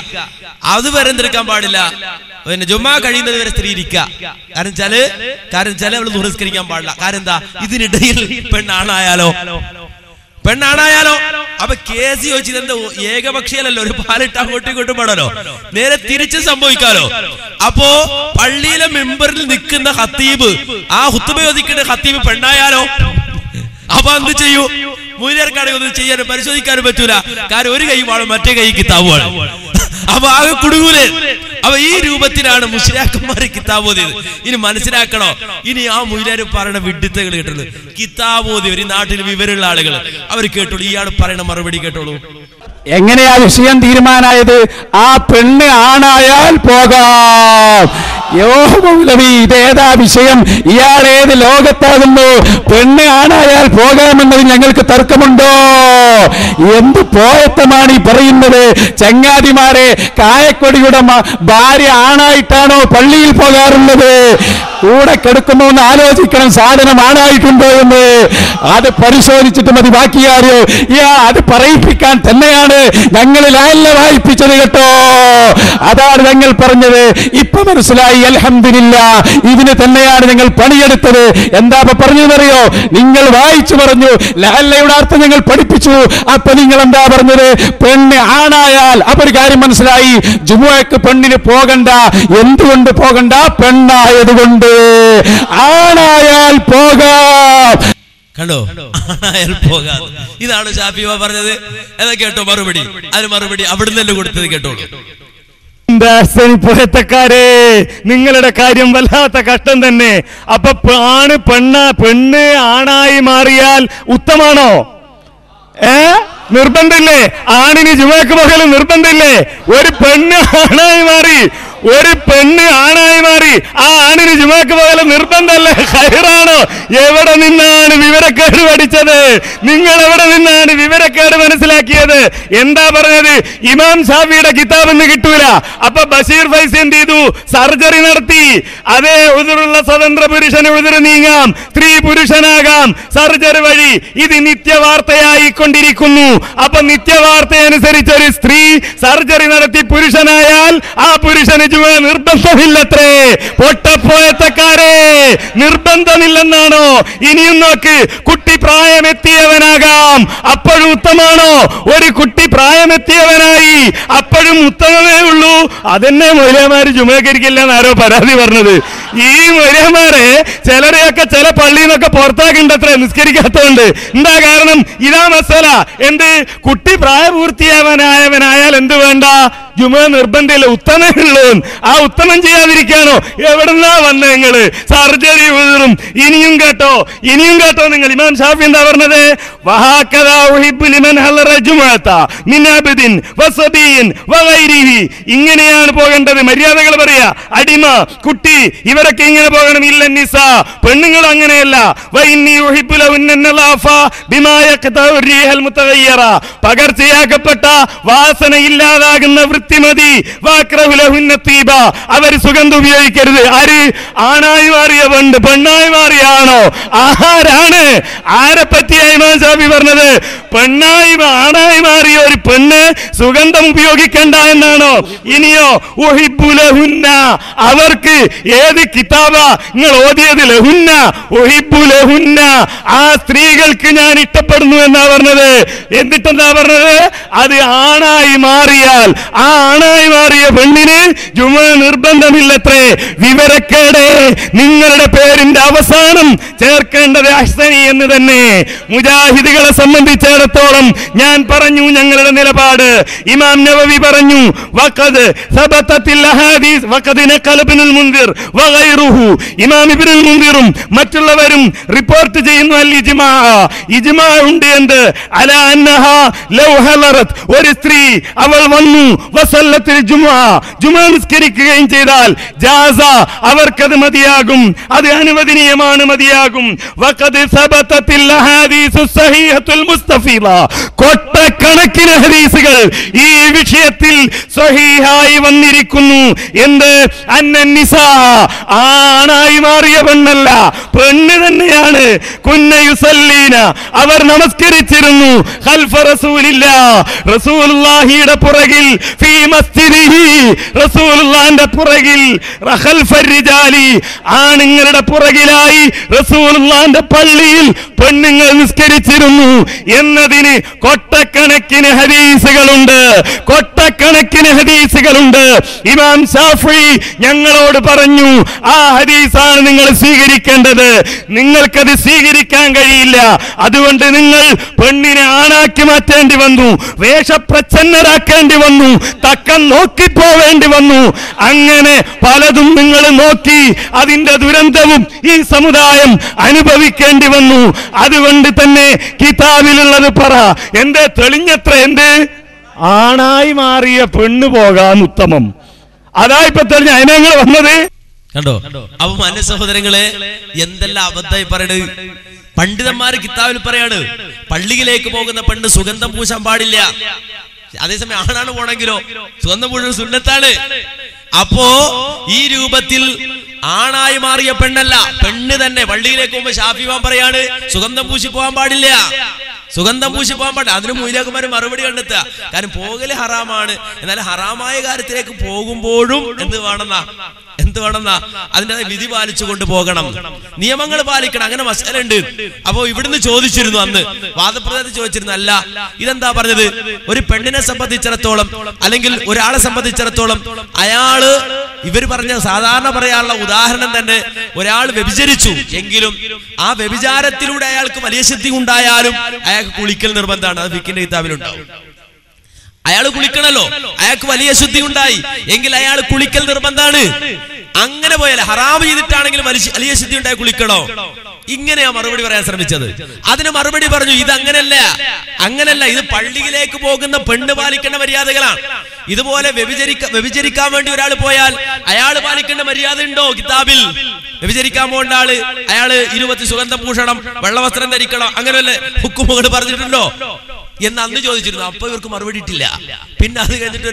അതുവരെ എന്തെടുക്കാൻ പാടില്ല, പിന്നെ ജുമ കഴിയുന്നത് വരെ സ്ത്രീ ഇരിക്കുക. കാരണം വെച്ചാല് അവള് ദുരസ്കരിക്കാൻ പാടില്ല. കാരണം എന്താ, ഇതിനിടയിൽ പെണ്ണാണായാലോ അപ്പൊ കേസ് ചോദിച്ചത് എന്താ, ഏകപക്ഷീയല്ലോ, ഒരു പാലിട്ട് അങ്ങോട്ടും ഇങ്ങോട്ടും പാടല്ലോ, നേരെ തിരിച്ച് സംഭവിക്കാലോ. അപ്പോ പള്ളിയിലെ മെമ്പറിൽ നിൽക്കുന്ന ഖത്തീബ്, ആ ഹുത്തുബ ചോദിക്കുന്ന ഖത്തീബ് പെണ്ണായാലോ? അപ്പൊ എന്ത് ചെയ്യൂ? മൂല്യർക്കാണെങ്കിൽ ഒന്നും ചെയ്യാനും പരിശോധിക്കാനും പറ്റൂല. കാരണം ഒരു കൈ വാളും മറ്റേ കൈ കിതാബുമാണ്. അപ്പൊ ആകെ കുടുങ്ങൂലേ. അപ്പൊ ഈ രൂപത്തിലാണ് മുസ്ലിയാക്കന്മാര് കിതാബ് ഓതിയത്. ഇനി മനസ്സിലാക്കണോ, ഇനി ആ മൂല്യര് പറയുന്ന വിഡിത്തകൾ കേട്ടുള്ളൂ. കിതാബ് ഓതിയവർ, ഈ നാട്ടിൽ വിവരമുള്ള ആളുകൾ, അവർ കേട്ടോളൂ, ഇയാൾ പറയുന്ന മറുപടി കേട്ടോളൂ. എങ്ങനെയാ വിഷയം തീരുമാനായത്? ആ പെണ്ണ് ആണായാൽ പോകാം. യോഹമൗലവി, ഇതേതാ വിഷയം? ഇയാൾ ഏത് ലോകത്താകുന്നു? പെണ്ണ് ആണായാൽ പോകാമെന്നത് ഞങ്ങൾക്ക് തർക്കമുണ്ടോ? എന്ത് പോയത്തമാണ് ഈ പറയുന്നത്? ചങ്ങാതിമാരെ, കായക്കൊടിയുടെ ഭാര്യ ആണായിട്ടാണോ പള്ളിയിൽ പോകാറുള്ളത്? കൂടെ കിടക്കുമോ എന്ന് ആലോചിക്കണം. സാധനം ആണായിട്ടുണ്ടോ എന്ന് അത് പരിശോധിച്ചിട്ട് മതി. ബാക്കിയാരോ അത് പറയിപ്പിക്കാൻ തന്നെയാണ് ഞങ്ങളിൽ അല്ല വായിപ്പിച്ചത് കേട്ടോ. അതാണ് ഞങ്ങൾ പറഞ്ഞത്. ഇപ്പൊ മനസ്സിലായി, അൽഹംദുലില്ലാ. ഇതിന് തന്നെയാണ് ഞങ്ങൾ പണിയെടുത്തത്. എന്താ പറഞ്ഞതെന്നറിയോ? നിങ്ങൾ വായിച്ചു പറഞ്ഞു, ലഅല്ലയുടെ അർത്ഥം ഞങ്ങൾ പഠിപ്പിച്ചു. അപ്പൊ നിങ്ങൾ എന്താ പറഞ്ഞത്? പെണ്ണ് ആണായാൽ. അപ്പൊ ഒരു കാര്യം മനസ്സിലായി, ജുമുഅക്ക് പെണ്ണിന് പോകണ്ട. എന്തുകൊണ്ട് പോകണ്ട? പെണ്ണായതുകൊണ്ട്. ആണായാൽ പോകാം. കണ്ടോ, ആണായാൽ പോകാം. ഇതാണ് ഷാഫി പറഞ്ഞത്. എന്നാ കേട്ടോ മറുപടി. അതിന് മറുപടി അവിടുന്ന് തന്നെ കൊടുത്തത് കേട്ടോളൂ. പോയത്തക്കാരെ, നിങ്ങളുടെ കാര്യം വല്ലാത്ത കഷ്ടം തന്നെ. അപ്പൊ പെണ്ണ് ആണായി മാറിയാൽ ഉത്തമാണോ? നിർബന്ധമില്ലേ? ആണിന് ജുമഅക്ക് പോകലും നിർബന്ധമില്ലേ? ഒരു പെണ്ണ് ആണായി മാറി, ആ ആണിന് ജുമഅക്ക് പോകലും നിർബന്ധമല്ലേ? ഖൈറാണോ? എവിടെ നിന്നാണ് വിവരക്കേട് പഠിച്ചത്? നിങ്ങൾ എവിടെ നിന്നാണ് വിവരക്കേട് മനസ്സിലാക്കിയത്? എന്താ പറഞ്ഞത്? ഇമാം ഷാഫിയുടെ കിതാബെന്ന് കിട്ടൂല. അപ്പൊ ബഷീർ ഫൈസി എന്ത് ചെയ്തു? സർജറി നടത്തി. അതേ ഉദുറുള്ള സ്വതന്ത്ര പുരുഷന് ഉദുറ് നീങ്ങാം, സ്ത്രീ പുരുഷനാകാം സർജറി വഴി. ഇത് നിത്യവാർത്തയായിക്കൊണ്ടിരിക്കുന്നു. അപ്പൊ നിത്യവാർത്തയനുസരിച്ച് ഒരു സ്ത്രീ സർജറി നടത്തി പുരുഷനായാൽ ആ പുരുഷന് ജുമ നിർബന്ധമില്ലത്രേ. പൊട്ടപ്പോയത്തക്കാരെ, നിർബന്ധമില്ലെന്നാണോ? ഇനിയും നോക്ക്, കുട്ടി പ്രായമെത്തിയവനാകാം, അപ്പോഴും ഉത്തമാണോ? ഒരു കുട്ടി പ്രായമെത്തിയവനായി, അപ്പോഴും ഉത്തമമേ ഉള്ളൂ. അതെന്നെ മൊയ്ലാമാര് ജുമകരിക്കില്ല എന്നാരോ പരാതി പറഞ്ഞത്. ഈ മൊയ്ലാമാരെ ചിലരെയൊക്കെ ചില പള്ളിയിൽ നിന്നൊക്കെ പുറത്താക്കിണ്ടത്രേ നിസ്കരിക്കാത്തതുകൊണ്ട്. എന്താ കാരണം? ഇതാ മസല. എന്ത്? കുട്ടി പ്രായപൂർത്തിയായവനായാൽ എന്ത് വേണ്ട? ജുമ നിർബന്ധമില്ല, ഉത്തമേ ഉള്ളൂ. ആ ഉത്തമം ചെയ്യാതിരിക്കാനോ? എവിടെന്നാ വന്ന നിങ്ങള്? സർജറി ഉഴുതും. ഇനിയും കേട്ടോ നിങ്ങൾ. ഇമാം ഷാഫി എന്താ പറഞ്ഞത്? ഇങ്ങനെയാണ് പോകേണ്ടത്. മര്യാദകൾ പറയാ. അടിമ, കുട്ടി, ഇവരൊക്കെ ഇങ്ങനെ പോകണം. ഇല്ല നിസ, പെണ്ണുങ്ങൾ അങ്ങനെയല്ല. പകർച്ചയാക്കപ്പെട്ട വാസന ഇല്ലാതാകുന്ന വൃത്തിമതി. അവർ സുഗന്ധം ഉപയോഗിക്കരുത്. ആര്? ആണായി മാറിയ പെണ്ണായി മാറിയാണോ? ആരാണ്? ആരെ പറ്റിയായി ഇമാം ഷാഫി പറഞ്ഞത്? ആണായി മാറിയ ഒരു പെണ്ണ് സുഗന്ധം ഉപയോഗിക്കണ്ട എന്നാണോ? ഇനിയോ ഉഹിബ്ബുലഹുന്ന, അവർക്ക് ഏത് കിതാബാ നിങ്ങൾ ഓതിയത്? ലഹുന്ന, ഉഹിബ്ബുലഹുന്ന, ആ സ്ത്രീകൾക്ക് ഞാൻ ഇഷ്ടപ്പെടുന്നു എന്നാ പറഞ്ഞത്. എന്നിട്ടെന്താ പറഞ്ഞത്? അത് ആണായി മാറിയാൽ, ആ ആണായി മാറിയ പെണ്ണിന് ജുമ നിർബന്ധമില്ലത്രേ. വിവരക്കേട്. നിങ്ങളുടെ പേരിന്റെ അവസാനം ചേർക്കേണ്ടത് അഹ്സനി എന്ന് തന്നെ. മുജാഹിദുകളെ സംബന്ധിച്ചിടത്തോളം ഞാൻ പറഞ്ഞു, ഞങ്ങളുടെ നിലപാട്. ഇമാം നവവി പറഞ്ഞു വഖദ് സബതത്തിൽ അഹാദീസ് വഖദ് നഖല ഇബ്നുൽ മുൻദിർ വഗൈറുഹു. ഇമാം ഇബ്നുൽ മുൻദിറും മറ്റുള്ളവരും റിപ്പോർട്ട് ചെയ്യുന്നു അൽ ഇജ്മാ, ഇജ്മാ ഉണ്ട് എന്ത് അലാ അന്നഹാ ലൗ ഹലറത്, ഒരു സ്ത്രീ അവൾ വന്നു വസല്ലത്തിൽ ജുമുഅ, ജുമുഅ നിസ്കരിക്കുകയും ചെയ്താൽ ജാസ, അവർക്കത് മതിയാകും, അത് അനുവദനീയമാണ്, മതിയാകും. വഖദ് സബതത്തിൽ അഹാദീസു സഹീഹത്തുൽ മുസ്തഫീദ, കൊട്ടക്കണക്കിന് ഹദീസുകൾ ഈ വിഷയത്തിൽ സ്വഹീഹായി വന്നിരിക്കുന്നു. എന്ത് അന്നന്നിസാ, ആണായി മാറിയ പെണ്ണല്ല, പെണ്ണ് തന്നെയാണ്. കുന്ന യുസല്ലീന, അവർ നമസ്കരിച്ചിരുന്നു ഖൽഫ റസൂലില്ലാ, റസൂലുള്ളാഹിയുടെ പുറകിൽ, ഫീ മസ്ജിദിഹി, റസൂലുള്ളാഹിന്റെ പുറകിൽ, ഖൽഫ റിജാലി, ആണുങ്ങളുടെ പുറകിലായി റസൂലുള്ളാഹിന്റെ പള്ളിയിൽ പെണ്ണുങ്ങൾ നിസ്കരിച്ചിരുന്നു എന്നതിന് കൊട്ടക്കണക്കിന് ഹദീസുകളുണ്ട്, കൊട്ടക്കണക്കിന് ഹദീസുകളുണ്ട്. ഇമാം ശാഫിഈ ഞങ്ങളോട് പറഞ്ഞു ആ ഹദീസാണ് നിങ്ങൾ സ്വീകരിക്കേണ്ടത്, നിങ്ങൾക്കത് സ്വീകരിക്കാൻ കഴിയില്ല, അതുകൊണ്ട് നിങ്ങൾ പെണ്ണിനെ ആണാക്കി മാറ്റേണ്ടി വന്നു, വേഷപ്രച്ഛന്നരാക്കേണ്ടി വന്നു, തക്കം നോക്കിപ്പോവേണ്ടി വന്നു. അങ്ങനെ പലതും നിങ്ങൾ നോക്കി അതിന്റെ ദുരന്തവും ഈ സമുദായം അനുഭവിക്കേണ്ടി വന്നു. അതുകൊണ്ട് തന്നെ കിതാബിലുള്ളത് പറ, എന്തേ തെളിഞ്ഞത്ര, എന്ത് ആണായി മാറിയ പെണ്ണ് പോകാൻ ഉത്തമം. അതായിപ്പോ തെളിഞ്ഞ അതിനങ്ങൾ വന്നത് കണ്ടോ. അപ്പൊ മാന്യ സഹോദരങ്ങളെ, എന്തെല്ലാം അബദ്ധമായി പറയണത്. പണ്ഡിതന്മാര് കിതാബിൽ പറയാണ് പള്ളിയിലേക്ക് പോകുന്ന പെണ്ണ് സുഗന്ധം പൂശാൻ പാടില്ല. അതേസമയം ആണാണ് പോണെങ്കിലോ സുഗന്ധം പൂശൽ സുന്നത്താണ്. അപ്പോ ഈ രൂപത്തിൽ ആണായി മാറിയ പെണ്ണല്ല, പെണ്ണ് തന്നെ പള്ളിയിലേക്ക് പോകുമ്പോ ഷാഫി ഇമാം പറയാണ് സുഗന്ധം പൂശി പോകാൻ പാടില്ല, സുഗന്ധം പൂശി പോകാൻ പാടില്ല. അതിന് മൂലകന്മാര് മറുപടി കണ്ടെത്തുക, കാരണം പോകല് ഹറാമാണ്, എന്നാൽ ഹറാമായ കാര്യത്തിലേക്ക് പോകുമ്പോഴും എന്ത് വേണമെന്നാ അതിന്റെ വിധി പാലിച്ചു കൊണ്ട് പോകണം, നിയമങ്ങൾ പാലിക്കണം, അങ്ങനെ മസല ഉണ്ട്. അപ്പോ ഇവിടുന്ന് ചോദിച്ചിരുന്നു, അന്ന് വാദപ്രതിവാദം ചോദിച്ചിരുന്നു, അല്ല ഇതെന്താ പറഞ്ഞത്, ഒരു പെണ്ണിനെ സംബന്ധിച്ചിടത്തോളം അല്ലെങ്കിൽ ഒരാളെ സംബന്ധിച്ചിടത്തോളം അയാള്, ഇവർ പറഞ്ഞ സാധാരണ പറയാനുള്ള ഉദാഹരണം തന്നെ, ഒരാൾ വ്യഭിചരിച്ചു എങ്കിലും ആ വ്യഭിചാരത്തിലൂടെ അയാൾക്ക് വലിയ ശുദ്ധി ഉണ്ടായാലും അയാൾക്ക് കുളിക്കൽ നിർബന്ധമാണ്. അത് ഫിഖിന്റെ കിതാബിലുണ്ടാവും. അയാൾ കുളിക്കണല്ലോ, അയാൾക്ക് വലിയ ശുദ്ധി ഉണ്ടായി എങ്കിൽ അയാൾ കുളിക്കൽ നിർബന്ധമാണ്. അങ്ങനെ പോയാൽ ഹറാമ് ചെയ്തിട്ടാണെങ്കിലും വലിയ ശുദ്ധി ഉണ്ടായി കുളിക്കണോ? ഇങ്ങനെയാ മറുപടി പറയാൻ ശ്രമിച്ചത്. അതിന് മറുപടി പറഞ്ഞു, ഇത് അങ്ങനല്ല, ഇത് പള്ളിയിലേക്ക് പോകുന്ന പെണ്ണ് പാലിക്കേണ്ട മര്യാദകളാണ്. ഇതുപോലെ വ്യഭിചരിക്കാൻ വേണ്ടി ഒരാൾ പോയാൽ അയാൾ പാലിക്കേണ്ട മര്യാദ ഉണ്ടോ കിതാബിൽ? വ്യഭിചരിക്കാൻ പോകേണ്ട ആള് അയാള് 20 സുഗന്ധം പൂശണം, വെള്ളവസ്ത്രം ധരിക്കണം, അങ്ങനെയല്ലേ ഹുക്കുമുകൾ പറഞ്ഞിട്ടുണ്ടോ എന്ന് അന്ന് ചോദിച്ചിരുന്നു. അപ്പൊ ഇവർക്ക് മറുപടി ഇട്ടില്ല. പിന്നെ അത് കഴിഞ്ഞിട്ട്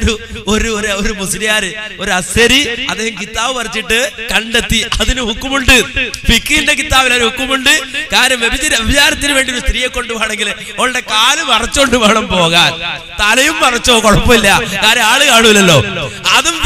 ഒരു മുസ്ലിയാര്, ഒരു അസരി, അദ്ദേഹം കിതാബ് വരച്ചിട്ട് കണ്ടെത്തി അതിന് ഹുക്കുമുണ്ട്, ഫിഖിന്റെ കിതാബിൽ ഒരു ഹുക്കുമുണ്ട്. കാരണം വ്യഭിചാരത്തിന് വേണ്ടി ഒരു സ്ത്രീയെ കൊണ്ടുപോകണമെങ്കിൽ അവളുടെ കാല് മറച്ചോണ്ട് വേണം പോകാൻ, തലയും മറച്ചോ കുഴപ്പമില്ല, കാരണം ആള് കാണൂലല്ലോ. അതും